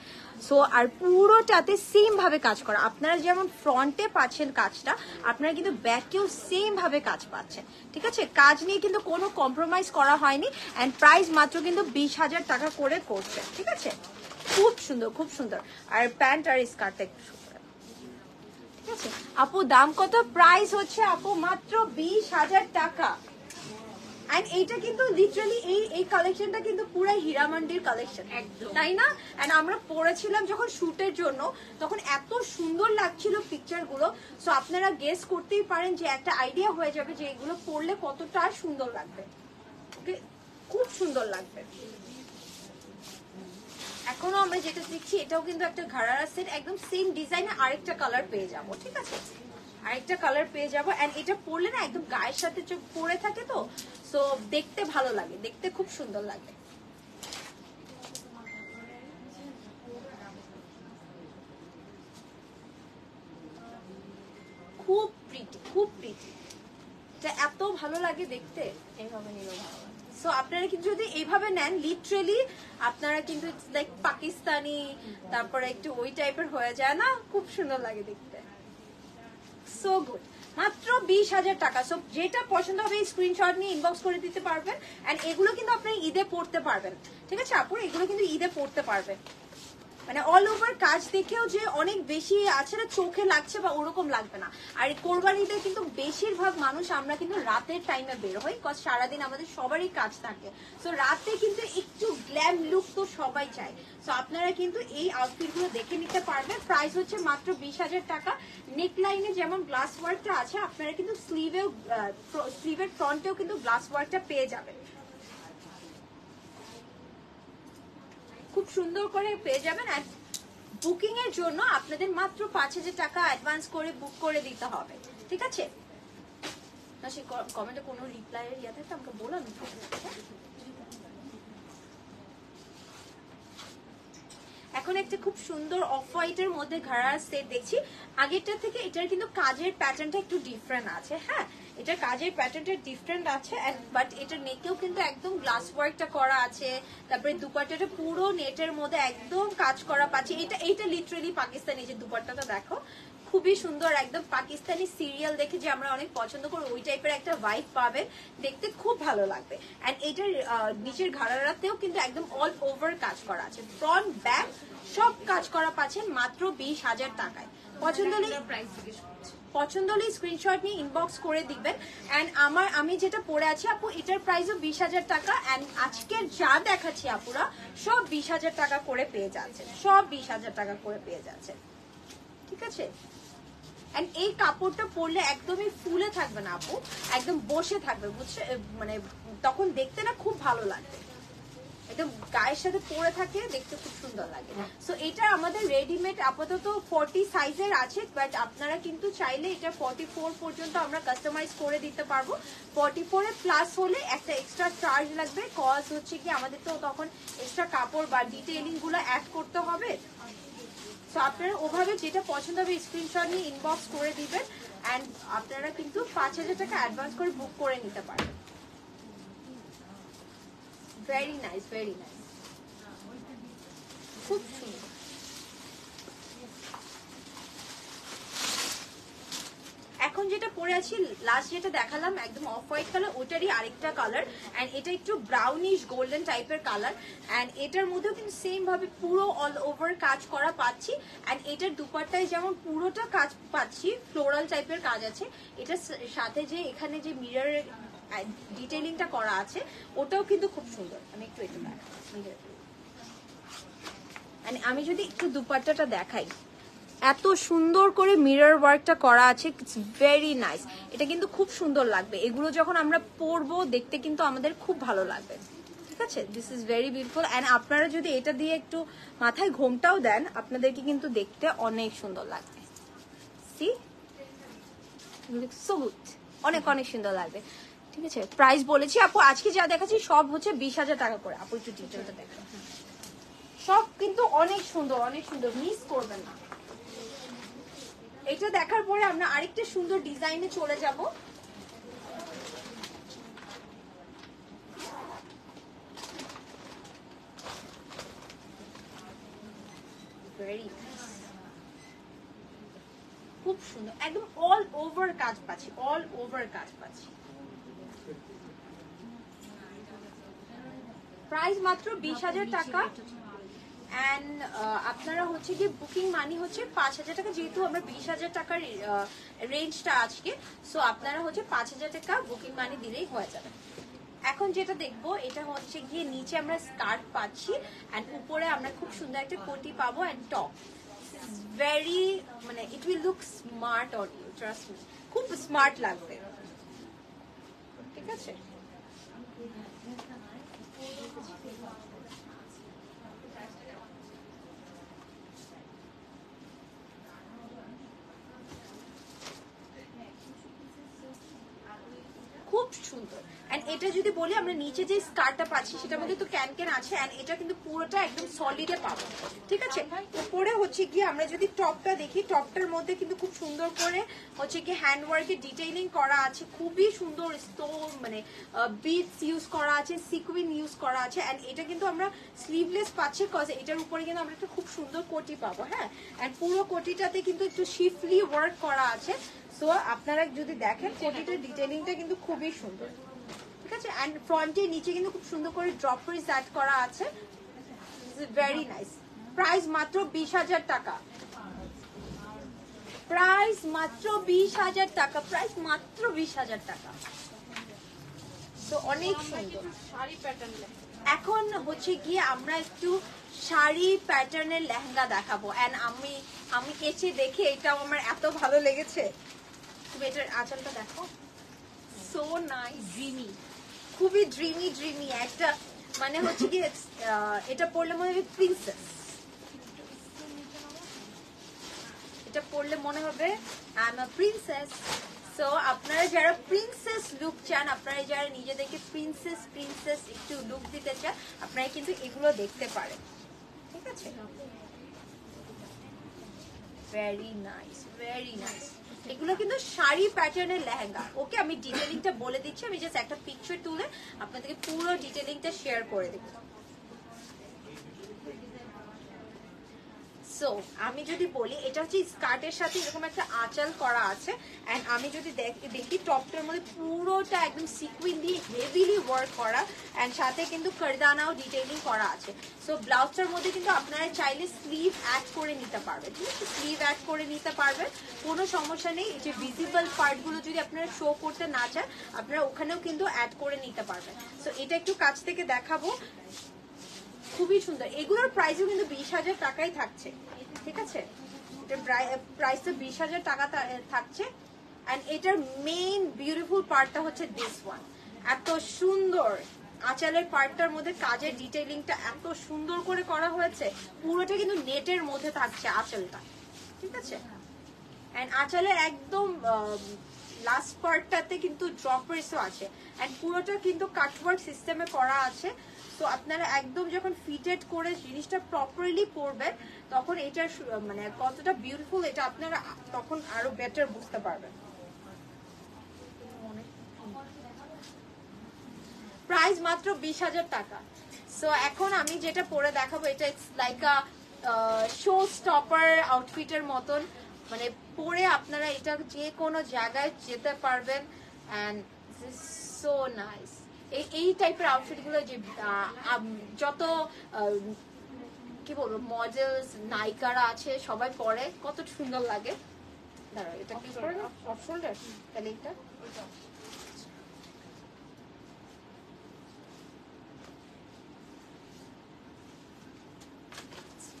সো আর পুরোটাতে সেম ভাবে কাজ করা, আপনারা যেমন ফ্রন্টে পাচ্ছেন কাজটা, আপনারা কিন্তু ব্যাকেও সেম ভাবে কাজ পাচ্ছেন, ঠিক আছে। কাজ নিয়ে কিন্তু কোনো কম্প্রোমাইজ করা হয়নি অ্যান্ড প্রাইস মাত্র কিন্তু 20,000 টাকা করে করছে, ঠিক আছে। খুব সুন্দর, খুব সুন্দর। আর প্যান্ট আর স্কার্টটা একটু আপু দাম কত? প্রাইস হচ্ছে আপু মাত্র 20,000 টাকা। এন্ড এইটা কিন্তু লিটারালি এই কালেকশনটা কিন্তু পুরো হীরামান্ডির কালেকশন, তাই না? এন্ড আমরা পরেছিলাম যখন শুটের জন্য, তখন এত সুন্দর লাগছিল পিকচার গুলো। সো আপনারা গেস করতেই পারেন যে একটা আইডিয়া হয়ে যাবে যে এগুলো পরলে কতটা সুন্দর লাগবে, খুব সুন্দর লাগবে। এখনো আমরা যেটা দেখছি এটাও কিন্তু একটা ঘাড়ারা সেট, একদম সেম ডিজাইনে আরেকটা কালার পেয়ে যাবো, ঠিক আছে, আরেকটা কালার পেয়ে যাবো। এন্ড এটা পরলে না একদম গায়ের সাথে চোখ পরে থাকে, তো সো দেখতে ভালো লাগে, দেখতে খুব সুন্দর লাগে। খুব প্রিটি, খুব প্রিটি, এটা এত ভালো লাগে দেখতে, এইভাবে নিলেও ভালো লাগে। সো আপনারা কিন্তু যদি এইভাবে নেন লিটারেলি আপনারা কিন্তু লাইক পাকিস্তানি, তারপরে একটু ওই টাইপের হয়ে যায় না, খুব সুন্দর লাগে দেখতে। সো গুড, মাত্র 20,000 টাকা। সো যেটা পছন্দ হবে স্ক্রিনশট নিয়ে ইনবক্স করে দিতে পারবেন। এন্ড এগুলো কিন্তু আপনি ঈদে পড়তে পারবেন, ঠিক আছে আপু, এগুলো কিন্তু ঈদে পড়তে পারবেন। মানে অল ওভার কাজ দেখেও যে অনেক বেশি আছে না চোখে লাগছে বা ওরকম লাগবে না। আর কোরবানিতে কিন্তু বেশিরভাগ মানুষ আমরা কিন্তু রাতের টাইমে বের হই, কজ সারাদিন আমাদের সবারই কাজ থাকে। সো রাতে কিন্তু একটু গ্ল্যাম লুক তো সবাই চায়। সো আপনারা কিন্তু এই আউটফিট গুলো দেখে নিতে পারবেন। প্রাইস হচ্ছে মাত্র 20,000 টাকা। নেক লাইনে যেমন গ্লাস ওয়ার্কটা আছে, আপনারা কিন্তু স্লিভের ফ্রন্টেও কিন্তু গ্লাস ওয়ার্কটা পেয়ে যাবেন, খুব সুন্দর করে পেয়ে যাবেন। আর বুকিং এর জন্য আপনাদের মাত্র 5,000 টাকা অ্যাডভান্স করে বুক করে দিতে হবে, ঠিক আছে। না সে কমেন্টে কোনো রিপ্লাই এর ইয়া থাকলে আমাকে বলুন। এখন একটা খুব সুন্দর অফ হোয়াইটের মধ্যে ঘাড়ার সেট দেখছি। আগেরটা থেকে এটার কিন্তু কাজের প্যাটার্নটা একটু ডিফারেন্ট আছে, হ্যাঁ, এটার কাজের প্যাটার্নটা ডিফারেন্ট আছে, বাট এটার নেকেও কিন্তু একদম গ্লাস ওয়ার্কটা করা আছে। তারপরে দুপাট্টাটা পুরো নেটের মধ্যে একদম কাজ করা পাচ্ছি। এটা লিটারালি পাকিস্তানি, যে দুপাট্টাটা দেখো খুবই সুন্দর, একদম পাকিস্তানি সিরিয়াল দেখে যে আমরা অনেক পছন্দ করি ওই টাইপের একটা ভাইব পাবেন, দেখতে খুব ভালো লাগবে। এন্ড এটার নিচের ঘাড়ারাতেও কিন্তু একদম অল ওভার কাজ করা আছে, ফ্রন্ট ব্যাক সব কাজ করা পাচ্ছেন মাত্র 20,000 টাকায়। পছন্দ হলে স্ক্রিনশট নিয়ে ইনবক্স করে দিবেন। এন্ড আমি যেটা পরে আছি আপু, এটার প্রাইসও 20,000 টাকা। এন্ড আজকের যা দেখাচ্ছি আপুরা সব 20,000 টাকা করে পেয়ে যাচ্ছে, সব 20,000 টাকা করে পেয়ে যাচ্ছে, ঠিক আছে। এন্ড এই কাপড়টা পরলে একদমই ফুলে থাকবে না আপু, একদম বসে থাকবে, বুঝছে, মানে তখন দেখতে না খুব ভালো লাগবে, একদম গায়ের সাথে পরে থাকে, দেখতে খুব সুন্দর লাগে। সো এটা আমাদের রেডিমেড আপাতত 40 সাইজের আছে, বাট আপনারা কিন্তু চাইলে এটা 44 পর্যন্ত আমরা কাস্টমাইজ করে দিতে পারবো। 44 এ প্লাস হলে একটা এক্সট্রা চার্জ লাগবে, কজ হচ্ছে কি আমাদের তো তখন এক্সট্রা কাপড় বা ডিটেইলিং গুলো অ্যাড করতে হবে। সো আপনারা ওভাবে যেটা পছন্দ হবে স্ক্রিনশট নিয়ে ইনবক্স করে দিবেন। এন্ড আপনারা কিন্তু 5,000 টাকা অ্যাডভান্স করে বুক করে নিতে পারবেন। ভেরি নাইস, ভেরি নাইস, খুব সুন্দর। এখন যেটা পরে আছি, লাস্ট যেটা দেখালাম একদম অফ হোয়াইট কালার, ওটারই আরেকটা কালার। এন্ড এটা একটু ব্রাউনিশ গোল্ডেন টাইপের কালার। এন্ড এটার মধ্যেও কিন্তু সেম ভাবে পুরো অল ওভার কাজ করা পাচ্ছি। এন্ড এটার দুপাট্টায় যেমন পুরোটা কাজ পাচ্ছি, ফ্লোরাল টাইপের কাজ আছে, এটার সাথে যে এখানে যে মিরর ডিটেইলিংটা করা আছে ওটাও কিন্তু খুব সুন্দর। আমি একটু এটা দেখাই, আমি যদি একটু দুপাট্টাটা দেখাই, এত সুন্দর করে মিরর ওয়ার্কটা করা আছে, ইটস ভেরি নাইস। এটা কিন্তু খুব সুন্দর লাগবে, এগুলো যখন আমরা পরবো দেখতে কিন্তু আমাদের খুব ভালো লাগবে। ঠিক আছে, this is very beautiful. And আপনারা যদি এটা দিয়ে একটু মাথায় ঘোমটাও দেন আপনাদেরকে কিন্তু দেখতে অনেক সুন্দর লাগবে। সি সো গুড, অনেক অনেক সুন্দর লাগবে। ঠিক আছে, প্রাইস বলেছি আপু, আজকে যা দেখাচ্ছি সব হচ্ছে 20,000 টাকা করে। আপু একটু ডিটেলটা দেখো, সব কিন্তু অনেক সুন্দর অনেক সুন্দর, মিস করবেন না। এটা দেখার পরে আমরা আরেকটা সুন্দর ডিজাইনে চলে যাব। খুব সুন্দর, একদম অল ওভার কাজ পাচ্ছি, অল ওভার কাজ পাচ্ছি। প্রাইস মাত্র 20,000 টাকা। অ্যান্ড আপনারা হচ্ছে কি বুকিং মানি হচ্ছে 5,000 টাকা, যেহেতু আমরা 20,000 টাকার রেঞ্জটা আজকে, সো আপনারা হচ্ছে 5,000 টাকা বুকিং মানি দিলেই হয়ে যাবে। এখন যেটা দেখবো এটা হচ্ছে গিয়ে নিচে আমরা স্কার্ট পাচ্ছি অ্যান্ড উপরে আমরা খুব সুন্দর একটা কোটি পাবো অ্যান্ড টপ। ভেরি মানে it will look smart on you, trust me, খুব স্মার্ট লাগবে। ঠিক আছে, খুব সুন্দর। এন্ড এটা যদি বলি আমরা নিচে যে স্কার্টটা পাচ্ছি সেটার মধ্যে তো ক্যান ক্যান আছে এন্ড এটা কিন্তু পুরোটা একদম সলিডে পাবো। ঠিক আছে, উপরে হচ্ছে কি আমরা যদি টপটা দেখি, টপটার মধ্যে কিন্তু খুব সুন্দর করে হচ্ছে কি হ্যান্ড ওয়ার্কের ডিটেইলিং করা আছে, খুবই সুন্দর স্টোন মানে বিটস ইউজ করা আছে, সিকুইন ইউজ করা আছে। এন্ড এটা কিন্তু আমরা স্লিভলেস পাচ্ছি কজ এটার উপরে কিন্তু আমরা একটা খুব সুন্দর কোটি পাবো। হ্যাঁ, এন্ড পুরো কোটিটাতে কিন্তু একটু শিফলি ওয়ার্ক করা আছে। সো আপনারা যদি দেখেন কোটিটার ডিটেইলিংটা কিন্তু খুবই সুন্দর। ঠিক আছে, এন্ড ফ্রন্টের নিচে কিন্তু খুব সুন্দর করে ড্রপারিজ অ্যাড করা আছে, ভেরি নাইস। প্রাইস মাত্র 20,000 টাকা, প্রাইস মাত্র 20,000 টাকা, প্রাইস মাত্র 20,000 টাকা। তো অনেক সুন্দর শাড়ি প্যাটার্ন। এখন হচ্ছে গিয়ে আমরা একটু শাড়ি প্যাটার্নের লেহেঙ্গা দেখাবো। এন্ড আমি এসে দেখে এটাও আমার এত ভালো লেগেছে। তুমি এটার আঁচলটা দেখো, সো নাইস, ড্রিমি, খুবই ড্রিমি ড্রিমি একটা মানে হচ্ছে কি এটা পরলে মনে হবে প্রিন্সেস, এটা পরলে মনে হবে I am a princess. So আপনারা যারা প্রিন্সেস লুক চান, আপনারা যারা নিজেদেরকে প্রিন্সেস প্রিন্সেস একটু লুক দিতে চান, আপনারা কিন্তু এগুলো দেখতে পারেন। ঠিক আছে, ভেরি নাইস, ভেরি নাইস। এগুলো কিন্তু শাড়ি প্যাটার্নের লেহেঙ্গা। ওকে, আমি ডিটেইলিংটা বলে দিচ্ছি, আমি জাস্ট একটা পিকচার তুলে আপনাদেরকে পুরো ডিটেইলিংটা শেয়ার করে দেব। সো আমি যদি বলি এটা হচ্ছে স্কার্টের সাথে এরকম একটা আঁচল করা আছে এন্ড আমি যদি দেখি টপটার মধ্যে পুরোটা একদম সিকুইন দিয়ে হেভিলি ওয়ার্ক করা এন্ড সাথে কিন্তু কারদানাও ডিটেইলিং করা আছে। সো ব্লাউজটার মধ্যে কিন্তু আপনারা চাইলে স্লিভ অ্যাড করে নিতে পারবেন। ঠিক আছে, স্লিভ অ্যাড করে নিতে পারবেন, কোনো সমস্যা নেই। এই যে ভিজিবল পার্টগুলো যদি আপনারা শো করতে না চান আপনারা ওখানেও কিন্তু অ্যাড করে নিতে পারবেন। সো এটা একটু কাছ থেকে দেখাবো, খুবই সুন্দর। এগুলোর প্রাইসও কিন্তু 20,000 টাকাই থাকছে। ঠিক আছে, এটার প্রাইস তো 20,000 টাকা থাকছে। এন্ড এটার মেইন বিউটিফুল পার্টটা হচ্ছে দিস ওয়ান, এত সুন্দর আঁচলের পার্টটার মধ্যে কাজের ডিটেইলিংটা এত সুন্দর করে করা হয়েছে, পুরোটা কিন্তু নেটের মধ্যে থাকছে আঁচলটা। ঠিক আছে, এন্ড আঁচলের একদম লাস্ট পার্টটাতে কিন্তু ড্রপার্সও আছে এন্ড পুরোটা কিন্তু কাটওয়ার্ক সিস্টেমে করা আছে। তো আপনারা একদম যখন ফিটেড করে জিনিসটা প্রপারলি পরবেন তখন এটার মানে কতটা বিউটিফুল এটা আপনারা তখন আরো বেটার বুঝতে পারবেন। প্রাইস মাত্র 20,000 টাকা। সো এখন আমি যেটা পরে দেখাবো এটা it's like a show stopper আউটফিটের মতন, মানে পরে আপনারা এটা যে কোনো জায়গায় যেতে পারবেন এন্ড সো নাইস। এই টাইপের আউটফিট গুলো যে যত কি বলবো মডেলস নায়িকারা আছে সবাই পরে কত সুন্দর লাগে। দাঁড়াও, এটা কি করে অফ শোল্ডার, তাহলে এটা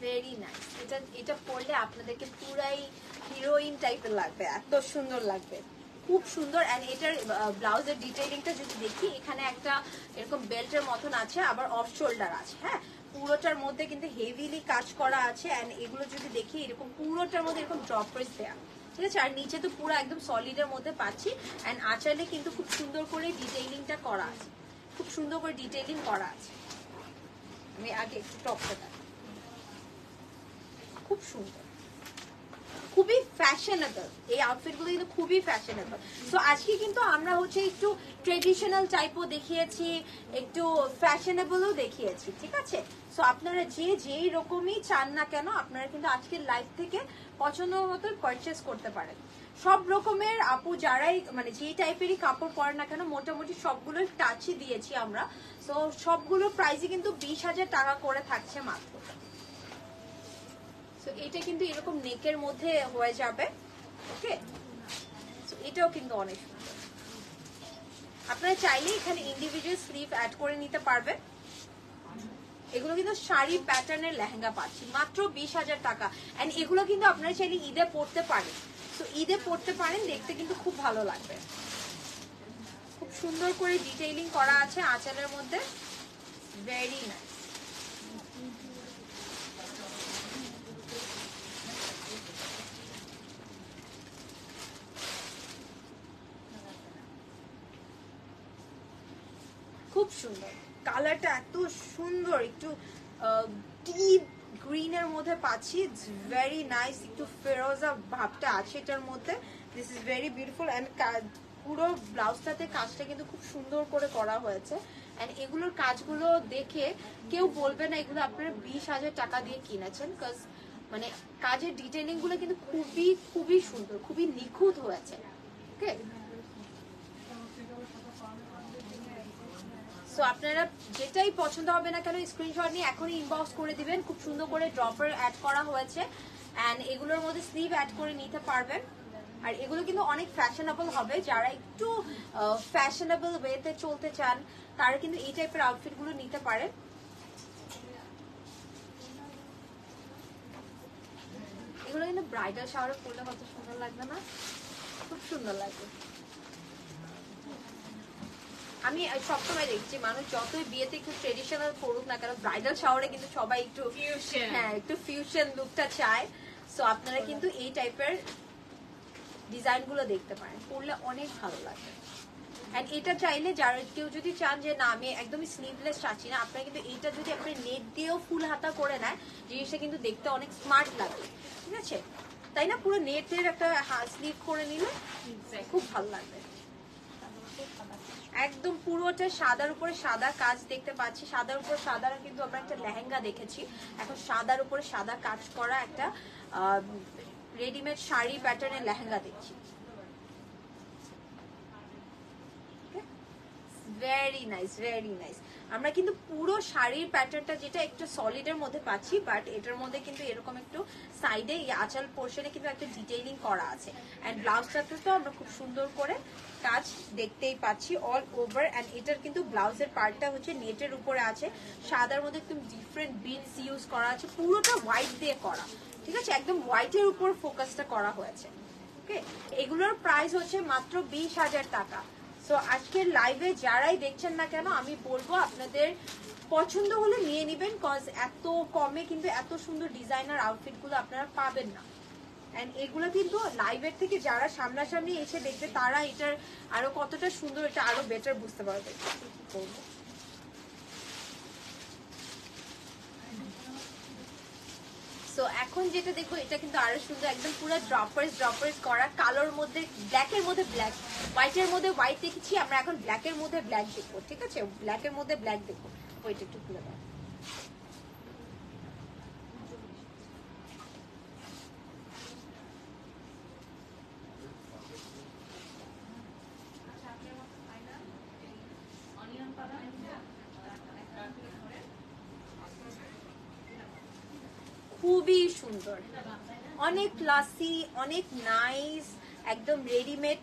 ভেরি নাইস। এটা পরলে আপনাদেরকে পুরাই হিরোইন টাইপের লাগবে, এত সুন্দর লাগবে, খুব সুন্দর। এন্ড এটার ব্লাউজের ডিটেইলিংটা যদি দেখি, এখানে একটা এরকম বেল্টের মতন আছে, আবার অফ শোল্ডার আছে। হ্যাঁ, পুরোটার মধ্যে কিন্তু হেভিলি কাজ করা আছে। এন্ড এগুলো যদি দেখি, এরকম পুরোটার মধ্যে এরকম ড্রপার্স দেয়া, ঠিক আছে। আর নিচে তো পুরো একদম সলিডের মধ্যে পাচ্ছি। এন্ড আঁচলে কিন্তু খুব সুন্দর করে ডিটেইলিংটা করা আছে, খুব সুন্দর করে ডিটেইলিং করা আছে। আমি আগে একটু টপটা দেখ, খুব সুন্দর, খুবই ফ্যাশনেবল। এই আউটফিটগুলো কিন্তু খুবই ফ্যাশনেবল। সো আজকে কিন্তু আমরা হচ্ছে একটু ট্রেডিশনাল টাইপও দেখিয়েছি, একটু ফ্যাশনেবলও দেখিয়েছি, ঠিক আছে। সো আপনারা যেই রকমই চান না কেন, আপনারা কিন্তু আজকের লাইভ থেকে পছন্দ মতো পারচেস করতে পারেন। সব রকমের আপু যারাই মানে যেই টাইপেরই কাপড় পরেন না কেন, মোটামুটি সবগুলোর টাচই দিয়েছি আমরা। সো সবগুলোর প্রাইসই কিন্তু 20,000 টাকা করে থাকছে মাত্র। তো এটা কিন্তু এরকম নেকের মধ্যে হয়ে যাবে, ওকে। তো এটাও কিন্তু অনেক সুন্দর। আপনারা চাইলে এখানে ইন্ডিভিজুয়াল স্লিভ অ্যাড করে নিতে পারবেন। এগুলো কিন্তু শাড়ি প্যাটার্নের লেহেঙ্গা পাচ্ছি মাত্র 20,000 টাকা। এন্ড এগুলো কিন্তু আপনারা চাইলে ঈদে পরতে পারেন। তো ঈদে পরতে পারেন, দেখতে কিন্তু খুব ভালো লাগবে। খুব সুন্দর করে ডিটেইলিং করা আছে আঁচলের মধ্যে, ভেরি নাইস। খুব সুন্দর কালারটা, এত সুন্দর, একটু ডিপ গ্রিনের মধ্যে পাচ্ছি, ইটস ভেরি নাইস। একটু ফেরোজা ভাবটা আছে এটার মধ্যে, this is very beautiful. And পুরো ব্লাউজটাতে কাজটা কিন্তু খুব সুন্দর করে করা হয়েছে। এন্ড এগুলোর কাজগুলো দেখে কেউ বলবে না এগুলো আপনারা 20,000 টাকা দিয়ে কিনেছেন, কজ মানে কাজের ডিটেইলিং গুলো কিন্তু খুবই খুবই সুন্দর, খুবই নিখুঁত হয়েছে, ওকে। সো আপনারা যেটাই পছন্দ হবে না কেন, স্ক্রিনশট নিয়ে এখনই ইনবক্স করে দিবেন। খুব সুন্দর করে ড্রপার অ্যাড করা হয়েছে। এন্ড এগুলোর মধ্যে স্লিভ অ্যাড করে নিতে পারবেন। আর এগুলো কিন্তু অনেক ফ্যাশনেবল হবে। যারা একটু ফ্যাশনেবল ওয়েতে চলতে চান, তারা কিন্তু এই টাইপের আউটফিট গুলো নিতে পারেন। এগুলো কিন্তু ব্রাইডাল শাওয়ারে পরলে কত সুন্দর লাগবে না? খুব সুন্দর লাগবে। আমি সবসময় দেখছি মানুষ যতই বিয়েতে একটু ট্রেডিশনাল করুক না কেন, ব্রাইডাল শাওয়ারে কিন্তু সবাই একটু হ্যাঁ একটু ফিউশন লুকটা চায়। সো আপনারা কিন্তু এই টাইপের ডিজাইন গুলো দেখতে পারেন, পরলে অনেক ভালো লাগবে। এন্ড এটা চাইলে যারা কেউ যদি চান যে না আমি একদমই স্লিভলেস চাচ্ছি না, আপনারা কিন্তু এইটা যদি আপনি নেট দিয়েও ফুল হাতা করে নেয়, জিনিসটা কিন্তু দেখতে অনেক স্মার্ট লাগে, ঠিক আছে। তাই না? পুরো নেটের একটা স্লিভ করে নিলে খুব ভালো লাগবে। একদম পুরোটা সাদার উপরে সাদা কাজ দেখতে পাচ্ছি। সাদার উপর সাদা কিন্তু আমরা একটা লেহেঙ্গা দেখেছি, এখন সাদার উপরে সাদা কাজ করা একটা রেডিমেড শাড়ি প্যাটার্নের লেহেঙ্গা দেখছি। Very nice, very nice. আমরা কিন্তু পুরো শাড়ির প্যাটার্নটা যেটা একটু সলিডের মধ্যে পাচ্ছি, বাট এটার মধ্যে কিন্তু এরকম একটু সাইডে আঁচল পোর্শনে কিন্তু একটা ডিটেইলিং করা আছে। এন্ড ব্লাউজটাতে তো আমরা খুব সুন্দর করে কাজ দেখতেই পাচ্ছি অল ওভার। এন্ড এটার কিন্তু ব্লাউজের পার্টটা হচ্ছে নেটের উপরে আছে, সাদার মধ্যে একদম ডিফারেন্ট বিনস ইউজ করা আছে, পুরোটা হোয়াইট দিয়ে করা, ঠিক আছে। একদম হোয়াইটের উপর ফোকাসটা করা হয়েছে, ওকে। এগুলোর প্রাইস হচ্ছে মাত্র 20,000 টাকা। তো আজকের লাইভে যারাই দেখছেন না কেন, আমি বলবো আপনাদের পছন্দ হলে নিয়ে নিবেন, কজ এত কমে কিন্তু এত সুন্দর ডিজাইনার আউটফিট গুলো আপনারা পাবেন না। এন্ড এগুলো কিন্তু লাইভের থেকে যারা সামনাসামনি এসে দেখবে, তারা এটার আরো কতটা সুন্দর, এটা আরো বেটার বুঝতে পারবে। তো এখন যেটা দেখো, এটা কিন্তু আরো সুন্দর, একদম পুরো ড্রপার্স করা, কালোর মধ্যে ব্ল্যাকের মধ্যে ব্ল্যাক, হোয়াইটের মধ্যে হোয়াইট দেখেছি, আমরা এখন ব্ল্যাকের মধ্যে ব্ল্যাক দেখবো, ঠিক আছে। ব্ল্যাকের মধ্যে ব্ল্যাক দেখবো, ওইটা একটু খুলে দাও। খুবই সুন্দর, অনেক ক্লাসি, অনেক নাইস, একদম রেডিমেড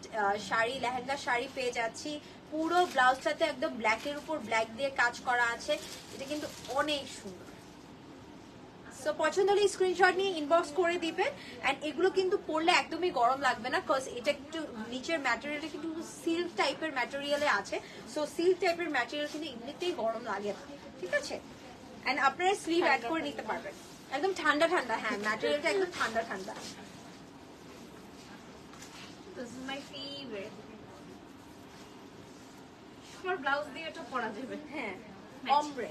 শাড়ি, লেহেঙ্গা শাড়ি পেয়ে যাচ্ছি। পুরো ব্লাউজটাতে একদম ব্ল্যাকের উপর ব্ল্যাক দিয়ে কাজ করা আছে, এটা কিন্তু অনেক সুন্দর। সো পছন্দ হলে স্ক্রিনশট নিয়ে ইনবক্স করে দিবেন। এন্ড এগুলো কিন্তু পরলে একদমই গরম লাগবে না, কজ এটা একটু নিচের ম্যাটেরিয়ালটা কিন্তু সিল্ক টাইপের ম্যাটেরিয়ালে আছে। সো সিল্ক টাইপের ম্যাটেরিয়াল কিন্তু এমনিতেই গরম লাগে না, ঠিক আছে। এন্ড আপনারা স্লিভ অ্যাড করে নিতে পারবেন, একদম ঠান্ডা ঠান্ডা। হ্যাঁ, ম্যাটেরিয়ালটা একদম ঠান্ডা ঠান্ডা। This is my favorite. আমার ব্লাউজ দিয়ে এটা পরা যাবে। হ্যাঁ, অমব্রে।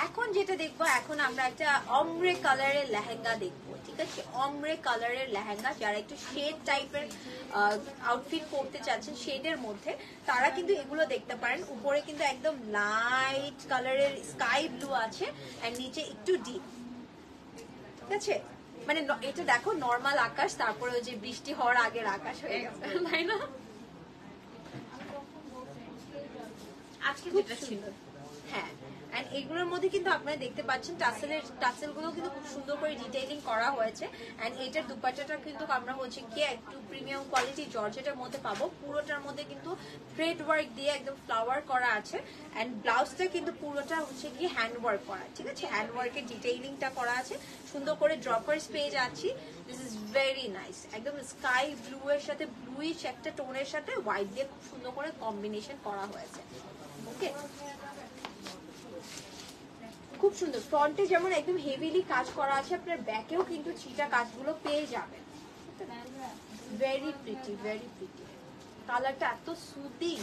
এখন যেটা দেখবো, এখন আমরা একটা অমব্রে কালারের লেহেঙ্গা দেখবো, ঠিক আছে। অমব্রে কালারের লেহেঙ্গা, যারা একটু শেড টাইপের আউটফিট পরতে চাচ্ছেন শেডের মধ্যে, তারা কিন্তু এগুলো দেখতে পারেন। উপরে কিন্তু একদম লাইট কালারের স্কাই ব্লু আছে, আর নিচে একটু ডিপ, ঠিক আছে। মানে এটা দেখো নর্মাল আকাশ, তারপরে ওই যে বৃষ্টি হওয়ার আগের আকাশ হয়ে গেছে, তাই না? আজকে যেটা ছিল, হ্যাঁ। এন্ড এগুলোর মধ্যে কিন্তু আপনারা দেখতে পাচ্ছেন টাসেল গুলো কিন্তু খুব সুন্দর করে ডিটেইলিং করা হয়েছে। এন্ড এটার দুপাট্টাটা কিন্তু আমরা হচ্ছে কি একটু প্রিমিয়াম কোয়ালিটি জর্জেটের মধ্যে পাবো। পুরোটার মধ্যে কিন্তু থ্রেড ওয়ার্ক দিয়ে একদম ফ্লাওয়ার করা আছে। এন্ড ব্লাউজটা কিন্তু পুরোটা হচ্ছে কি হ্যান্ড ওয়ার্ক করা, ঠিক আছে। হ্যান্ড ওয়ার্কের ডিটেইলিংটা করা আছে, সুন্দর করে ড্রপার্স পেয়ে যাচ্ছি। দিস ইজ ভেরি নাইস, একদম স্কাই ব্লু এর সাথে ব্লুইশ একটা টোনের সাথে হোয়াইট দিয়ে খুব সুন্দর করে কম্বিনেশন করা হয়েছে। ওকে, খুব সুন্দর। ফ্রন্টে যেমন একদম হেভিলি কাজ করা আছে, আপনার ব্যাকেও কিন্তু ছিটা কাজগুলো পেয়ে যাবেন। Very pretty, very pretty. কালারটা এত সুদিং,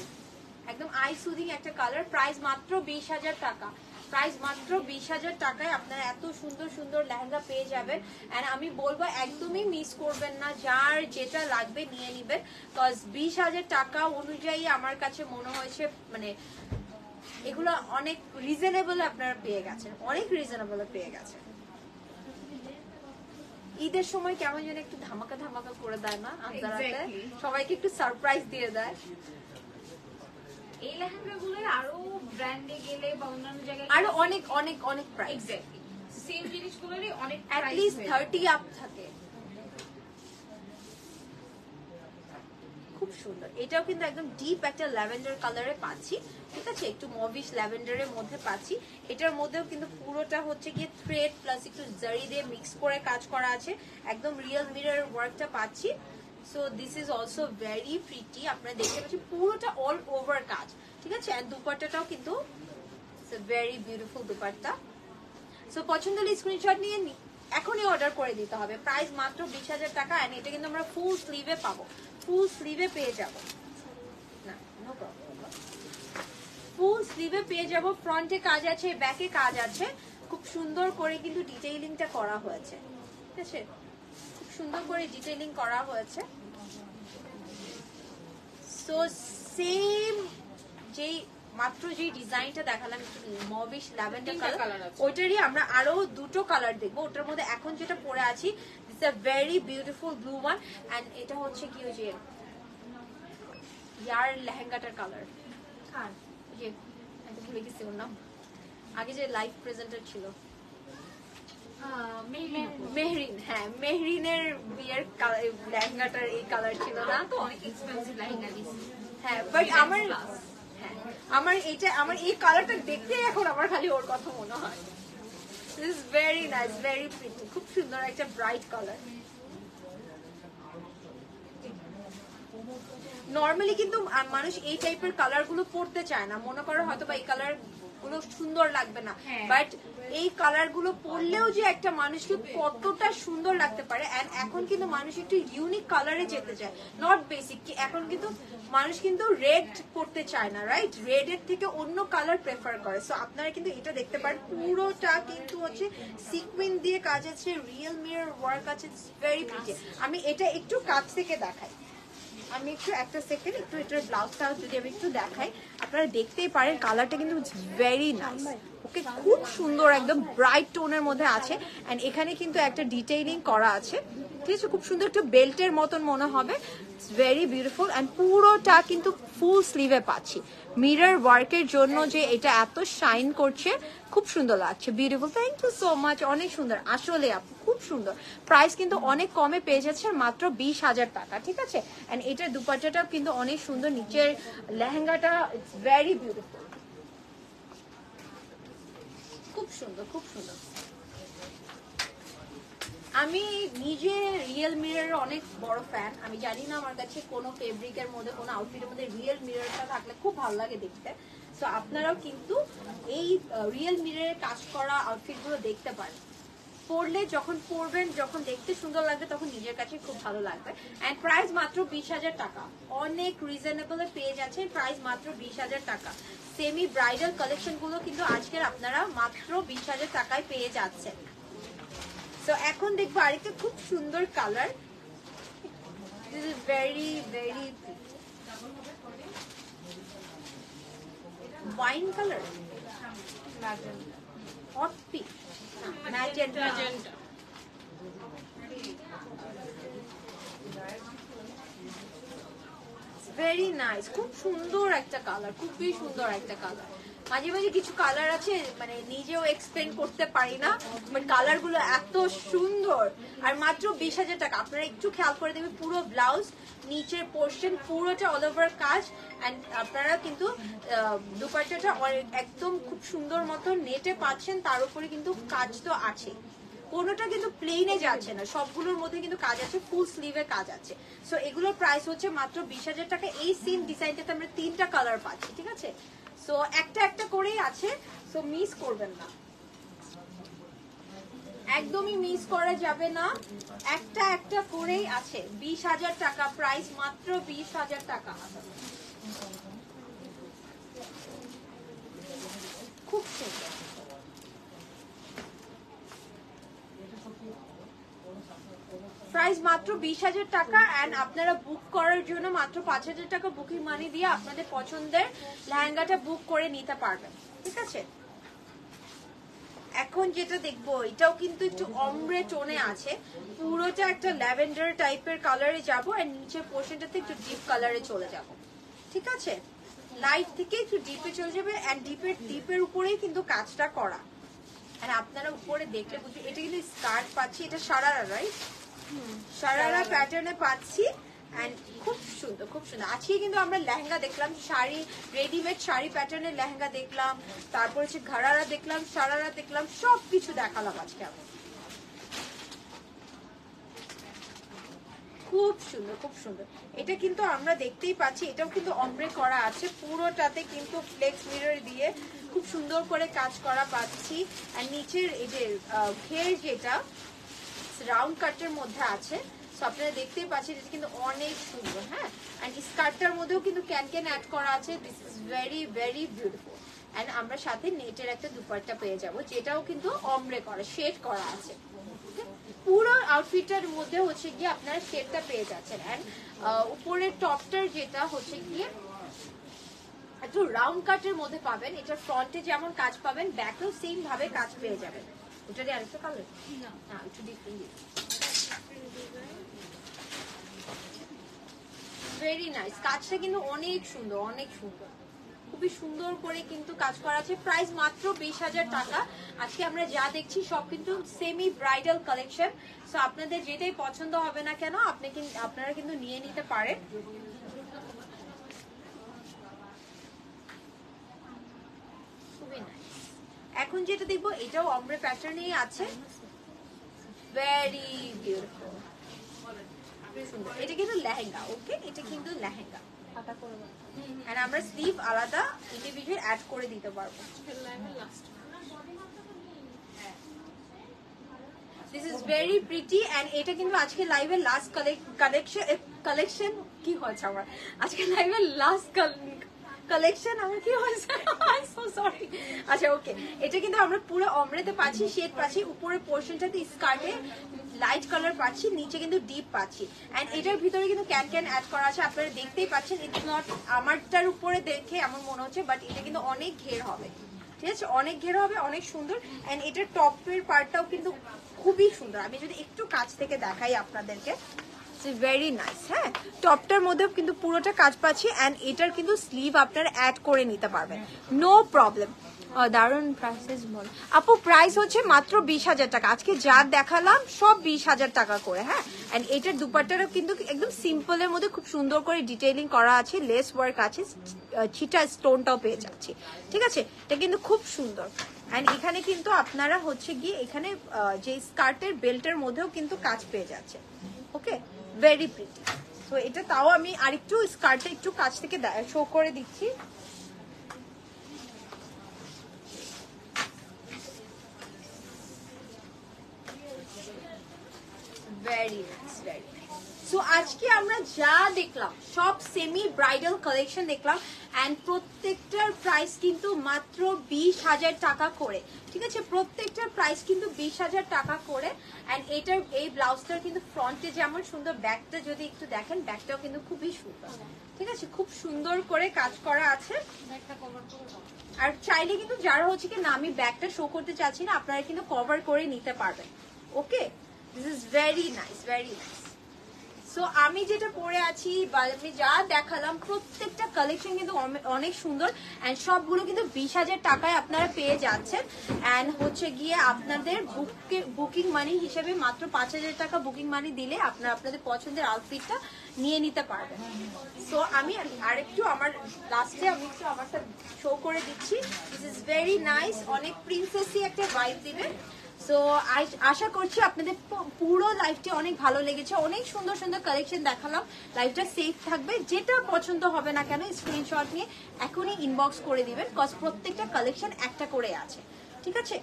একদম আই সুদিং একটা কালার। প্রাইস মাত্র 20,000 টাকা। প্রাইস মাত্র 20,000 টাকায় আপনারা এত সুন্দর সুন্দর লেহেঙ্গা পেয়ে যাবেন। এন্ড আমি বলবো একদমই মিস করবেন না, যার যেটা লাগবে নিয়ে নিবেন, কজ 20,000 টাকা অনুযায়ী আমার কাছে মনে হয়েছে মানে এগুলো অনেক রিজনেবল আপনারা পেয়ে গেছেন, অনেক রিজনেবল পেয়ে গেছেন। ঈদের সময় কেমন যেন একটু ধামাকা ধামাকা করে দেয় না আন্তরাতে, সবাইকে একটু সারপ্রাইজ দিয়ে দেয়। এই লেহেঙ্গাগুলো আরো ব্র্যান্ডে গেলে বা অন্যান্য জায়গায় আরো অনেক অনেক অনেক প্রাইস, এক্স্যাক্টলি সেম জিনিসগুলোরই অনেক অ্যাট প্রাইস লিস্ট 30 আপ থাকে। খুব সুন্দর। এটাও কিন্তু একদম ডিপ একটা ল্যাভেন্ডার কালারে পাচ্ছি, ঠিক আছে। একটু মভিশ ল্যাভেন্ডারের মধ্যে পাচ্ছি। এটার মধ্যেও কিন্তু পুরোটা হচ্ছে গিয়ে থ্রেড প্লাস একটু জারি দিয়ে মিক্স করে কাজ করা আছে, একদম রিয়েল মিরর ওয়ার্কটা পাচ্ছি। So this is also very pretty. আপনারা দেখতে পাচ্ছেন পুরোটা অল ওভার কাজ, ঠিক আছে। আর দুপাট্টাটাও কিন্তু ভেরি বিউটিফুল দুপাট্টা। সো পছন্দ হলে স্ক্রিনশট নিয়ে এখনই অর্ডার করে দিতে হবে। প্রাইস মাত্র 20,000 টাকা। এন্ড এটা কিন্তু আমরা ফুল স্লিভে পাবো, ফুল স্লিভে পেয়ে যাব না, নো প্রবলেম। ফুল স্লিভে পেয়ে যাব। ফ্রন্টে কাজ আছে, ব্যাকে কাজ আছে, খুব সুন্দর করে কিন্তু ডিটেইলিংটা করা হয়েছে, ঠিক আছে। খুব সুন্দর করে ডিটেইলিং করা হয়েছে। সো সেম যেই মাত্র যে ডিজাইনটা দেখালাম মভিশ ল্যাভেন্ডার কালার, ওইটারই আমরা আরো দুটো কালার দেখবো। ওটার মধ্যে এখন যেটা পরে আছি this a very beautiful blue one. And এটা হচ্ছে কি ওই যে ইয়ার লেহেঙ্গাটার কালার, যে ভুলে গেছি ওর নাম, আগে যে লাইভ প্রেজেন্টার ছিল মেহরিন। হ্যাঁ, মেহরিনের বিয়ের লেহেঙ্গাটার এই কালার ছিল না তো অনেক এক্সপেন্সিভ লেহেঙ্গা দিছি। হ্যাঁ, বাট আমার এইটা আমার এই কালারটা দেখতে এখন আমার খালি ওর কথা মনে হয়। This is very nice, very pretty, খুব সুন্দর একটা ব্রাইট কালার। নর্মালি কিন্তু মানুষ এই টাইপের কালার গুলো পরতে চায় না, মনে করো হয়তো বা এই কালার গুলো সুন্দর লাগবে না, বাট এই কালার গুলো পরলেও যে একটা মানুষকে কতটা সুন্দর লাগতে পারে। এন্ড এখন কিন্তু মানুষ একটু ইউনিক কালারে যেতে চায়, নট বেসিক। এখন কিন্তু মানুষ কিন্তু রেড পরতে চায় না, রাইট? রেড এর থেকে অন্য কালার প্রেফার করে। সো আপনারা কিন্তু এটা দেখতে পারেন, পুরোটা কিন্তু হচ্ছে সিকুইন দিয়ে কাজ আছে, রিয়েল মিরর ওয়ার্ক আছে, ভেরি প্রিটি। আমি এটা একটু কাছ থেকে দেখাই, আমি একটু একটা সেকেন্ড একটু এটার ব্লাউজটা যদি আমি একটু দেখাই, আপনারা দেখতেই পারেন কালারটা কিন্তু ভেরি নাইস। ওকে, খুব সুন্দর একদম ব্রাইট টোনের মধ্যে আছে। এন্ড এখানে কিন্তু একটা ডিটেইলিং করা আছে, ঠিক আছে। খুব সুন্দর একটু বেল্টের মতন মনে হবে, ভেরি বিউটিফুল। এন্ড পুরোটা কিন্তু ফুল স্লিভে পাচ্ছি। মিরর ওয়ার্কের জন্য যে এটা এত শাইন করছে, খুব সুন্দর লাগছে, beautiful. Thank you so much, অনেক সুন্দর আসলে আপু, খুব সুন্দর। প্রাইস কিন্তু অনেক কমে পেয়ে যাচ্ছে, মাত্র 20,000 টাকা, ঠিক আছে। এন্ড এটার দুপাট্টাটাও কিন্তু অনেক সুন্দর, নিচের লেহেঙ্গাটা ইটস ভেরি বিউটিফুল, খুব খুব সুন্দর, খুব সুন্দর। আমি নিজে রিয়েল মিরর অনেক বড় ফ্যান। আমি জানি না আমার কাছে কোনো ফেব্রিকের মধ্যে কোনো আউটফিটের মধ্যে রিয়েল মিররটা থাকলে খুব ভালো লাগে দেখতে। সো আপনারাও কিন্তু এই রিয়েল মিররের কাজ করা আউটফিটগুলো দেখতে পারেন। পরলে যখন পরবেন, যখন দেখতে সুন্দর লাগবে তখন নিজের কাছে খুব ভালো লাগবে। এন্ড প্রাইস মাত্র 20,000 টাকা, অনেক রিজনেবল পেয়ে যাচ্ছেন। প্রাইস মাত্র 20,000 টাকা। সেমি ব্রাইডাল কালেকশন গুলো কিন্তু আজকের আপনারা মাত্র 20,000 টাকায় পেয়ে যাচ্ছেন। তো এখন দেখবো আরেকটা খুব সুন্দর colour, this is very very wine colour, hot pink, magenta. Very nice, খুব সুন্দর একটা কালার, খুবই সুন্দর একটা কালার। মাঝে মাঝে কিছু কালার আছে মানে নিজেও এক্সপ্লেন করতে পারি না, বাট কালার গুলো এত সুন্দর। আর মাত্র 20,000 টাকা। আপনারা একটু খেয়াল করে দেখবেন, পুরো ব্লাউজ নিচের পোর্শন পুরোটা অল ওভার কাজ। এন্ড আপনারা কিন্তু দুপাট্টাটা একদম খুব সুন্দর মতো নেটে পাচ্ছেন, তার উপরে কিন্তু কাজ তো আছে, কোনোটা কিন্তু প্লেনে যাচ্ছে না, সবগুলোর মধ্যে কিন্তু কাজ আছে, ফুল স্লিভে কাজ আছে। সো এগুলোর প্রাইস হচ্ছে মাত্র 20,000 টাকা। এই সেম ডিজাইনটাতে আমরা 3টা কালার পাচ্ছি, ঠিক আছে? সো একটা একটা করেই আছে, সো মিস করবেন না, একদমই মিস করা যাবে না, একটা একটা করেই আছে। 20,000 টাকা প্রাইস, মাত্র 20,000 টাকা। খুব সুন্দর। প্রাইস মাত্র 20,000 টাকা। এন্ড আপনারা বুক করার জন্য মাত্র 5,000 টাকা বুকিং মানি দিয়ে আপনাদের পছন্দের লেহেঙ্গাটা বুক করে নিতে পারবেন, ঠিক আছে? এখন যেটা দেখবো এটাও কিন্তু একটু অমব্রে টোনে আছে, পুরোটা একটা ল্যাভেন্ডার টাইপের কালারে যাবো, আর নিচের পোর্শনটাতে একটু ডিপ কালারে চলে যাব, ঠিক আছে? লাইট থেকে একটু ডিপে চলে যাবে। এন্ড ডিপের উপরেই কিন্তু কাজটা করা। আর আপনারা উপরে দেখলে বুঝবে, এটা কিন্তু স্কার্ট পাচ্ছি, এটা সারারা, রাইট? সারারা প্যাটার্নে পাচ্ছি। এন্ড খুব সুন্দর, খুব সুন্দর। আজকে কিন্তু আমরা লেহেঙ্গা দেখলাম, শাড়ি, রেডিমেড শাড়ি প্যাটার্নের লেহেঙ্গা দেখলাম, তারপর হচ্ছে ঘাড়ারা দেখলাম, সারারা দেখলাম, সবকিছু দেখালাম আজকে আমরা। খুব সুন্দর, খুব সুন্দর। এটা কিন্তু আমরা দেখতেই পাচ্ছি, এটাও কিন্তু অমব্রে করা আছে, পুরোটাতে কিন্তু ফ্লেক্স মিরর দিয়ে খুব সুন্দর করে কাজ করা পাচ্ছি। আর নিচের এই যে ঘের যেটা রাউন্ড কাটের মধ্যে আছে, সো আপনারা দেখতেই পাচ্ছেন, এটা কিন্তু অনেক সুন্দর। হ্যাঁ, এন্ড স্কার্টটার মধ্যেও কিন্তু ক্যান অ্যাড করা আছে। This is very very beautiful. And আমরা সাথে নেটের একটা দুপাট্টা পেয়ে যাব, যেটাও কিন্তু অমব্রে করা, শেড করা আছে। পুরো আউটফিটটার মধ্যে হচ্ছে গিয়ে আপনারা শেডটা পেয়ে যাচ্ছেন। এন্ড উপরের টপটার যেটা হচ্ছে গিয়ে একটু রাউন্ড কাটের মধ্যে পাবেন। এটা ফ্রন্টে যেমন কাজ পাবেন, ব্যাকেও সেম ভাবে কাজ পেয়ে যাবেন। ওটারই আরেকটা কালার না, একটু ডিফারেন্ট। ভেরি নাইস, কাজটা কিন্তু অনেক সুন্দর, অনেক সুন্দর, খুবই সুন্দর করে কিন্তু কাজ করা আছে। প্রাইস মাত্র 20,000 টাকা। আজকে আমরা যা দেখছি সব কিন্তু সেমি ব্রাইডাল কালেকশন। সো আপনাদের যেটাই পছন্দ হবে না কেন, আপনারা কিন্তু নিয়ে নিতে পারেন। খুবই নাইস। এখন যেটা দেখবো এটাও অমব্রে প্যাটার্নেই আছে, ভেরি বিউটিফুল, সুন্দর। এটা কিন্তু লেহেঙ্গা, ওকে? এটা কিন্তু লেহেঙ্গা। আর আমরা স্লিভ আলাদা ইন্ডিভিজুয়াল অ্যাড করে দিতে পারবো। This is very pretty. And এটা কিন্তু আজকে লাইভের লাস্ট কালেকশন কি হচ্ছে আমার, আজকে লাইভের লাস্ট কালেকশন আমার কি হয়েছে, আই সো সরি। আচ্ছা, ওকে, এটা কিন্তু আমরা পুরো অমরেতে পাচ্ছি, শেড পাচ্ছি, উপরের পোর্শনটাতে স্কার্টে লাইট কালার পাচ্ছি, নিচে কিন্তু ডিপ পাচ্ছি। এন্ড এটার ভিতরে কিন্তু ক্যান অ্যাড করা আছে, আপনারা দেখতেই পাচ্ছেন। ইটস নট আমারটার উপরে দেখে এমন মনে হচ্ছে, বাট এটা কিন্তু অনেক ঘের হবে, ঠিক আছে? অনেক ঘের হবে, অনেক সুন্দর। এন্ড এটার টপের পার্টটাও কিন্তু খুবই সুন্দর। আমি যদি একটু কাছ থেকে দেখাই আপনাদেরকে, ভেরি নাইস। হ্যাঁ, টপটার মধ্যেও কিন্তু পুরোটা কাজ পাচ্ছি। এন্ড এটার কিন্তু স্লিভ আপনারা অ্যাড করে নিতে পারবেন, নো প্রবলেম। দারুন প্রাইসেস বল আপু। প্রাইস হচ্ছে মাত্র 20,000 টাকা। আজকে যা দেখালাম সব 20,000 টাকা করে। হ্যাঁ, এন্ড এটার দুপাট্টারও কিন্তু একদম সিম্পলের মধ্যে খুব সুন্দর করে ডিটেইলিং করা আছে, লেস ওয়ার্ক আছে, ছিটা স্টোনটাও পেয়ে যাচ্ছি, ঠিক আছে? এটা কিন্তু খুব সুন্দর, অ্যান্ড এখানে কিন্তু আপনারা হচ্ছে গিয়ে এখানে যে স্কার্টের বেল্টের মধ্যেও কিন্তু কাজ পেয়ে যাচ্ছে। ওকে, ভেরি প্রিটি। তো এটা তাও আমি আরেকটু স্কার্টে একটু কাছ থেকে শো করে দিচ্ছি। Very nice, very nice. So আজকে আমরা যা দেখলাম সব সেমি ব্রাইডাল কালেকশন দেখলাম, অ্যান্ড প্রত্যেকটার প্রাইস কিন্তু মাত্র 20,000 টাকা করে। ঠিক আছে, প্রত্যেকটার প্রাইস কিন্তু 20,000 টাকা করে। অ্যান্ড এটার এই ব্লাউজটার কিন্তু ফ্রন্টে যেমন সুন্দর, ব্যাকটা যদি একটু দেখেন ব্যাকটাও কিন্তু খুবই সুন্দর। ঠিক আছে, খুব সুন্দর করে কাজ করা আছে। আর চাইলে কিন্তু যারা হচ্ছে কি না আমি ব্যাকটা শো করতে চাচ্ছি না, আপনারা কিন্তু কভার করে নিতে পারবেন। Okay, this is very nice, very nice. So আমি যেটা পরে আছি বা আমি যা দেখালাম প্রত্যেকটা কালেকশন কিন্তু অনেক সুন্দর, অ্যান্ড সবগুলো কিন্তু 20,000 টাকায় আপনারা পেয়ে যাচ্ছেন। অ্যান্ড হচ্ছে গিয়ে আপনাদের বুকিং মানি হিসেবে মাত্র 5,000 টাকা বুকিং মানি দিলে আপনারা আপনাদের পছন্দের আউটফিটটা নিয়ে নিতে পারবেন। সো আমি আরেকটু আমার লাস্টে আমি একটু আমারটা শো করে দিচ্ছি। দিস ইজ ভেরি নাইস, অনেক প্রিন্সেসি একটা ভাইব দিবে। সো আশা করছি আপনাদের পুরো লাইফটি অনেক ভালো লেগেছে। অনেক সুন্দর সুন্দর কালেকশন দেখালাম। লাইফটা সেফ থাকবে, যেটা পছন্দ হবে না কেন স্ক্রিনশট নিয়ে এখনই ইনবক্স করে দিবেন, কজ প্রত্যেকটা কালেকশন একটা করে আছে। ঠিক আছে,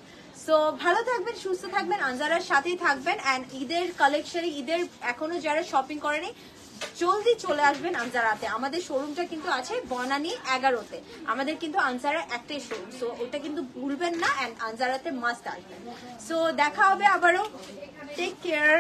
সো ভালো থাকবেন, সুস্থ থাকবেন, আনজারার সাথেই থাকবেন। অ্যান্ড ঈদের কালেকশনে, ঈদের এখনো যারা শপিং করেনি জলদি চলে আসবেন আনজারাতে। আমাদের শোরুমটা কিন্তু আছে বনানী 11-তে। আমাদের কিন্তু আনজারার একটাই শোরুম, সো ওটা কিন্তু ভুলবেন না। অ্যান্ড আনজারাতে মাস্ট আসবেন। সো দেখা হবে আবারও, টেক কেয়ার।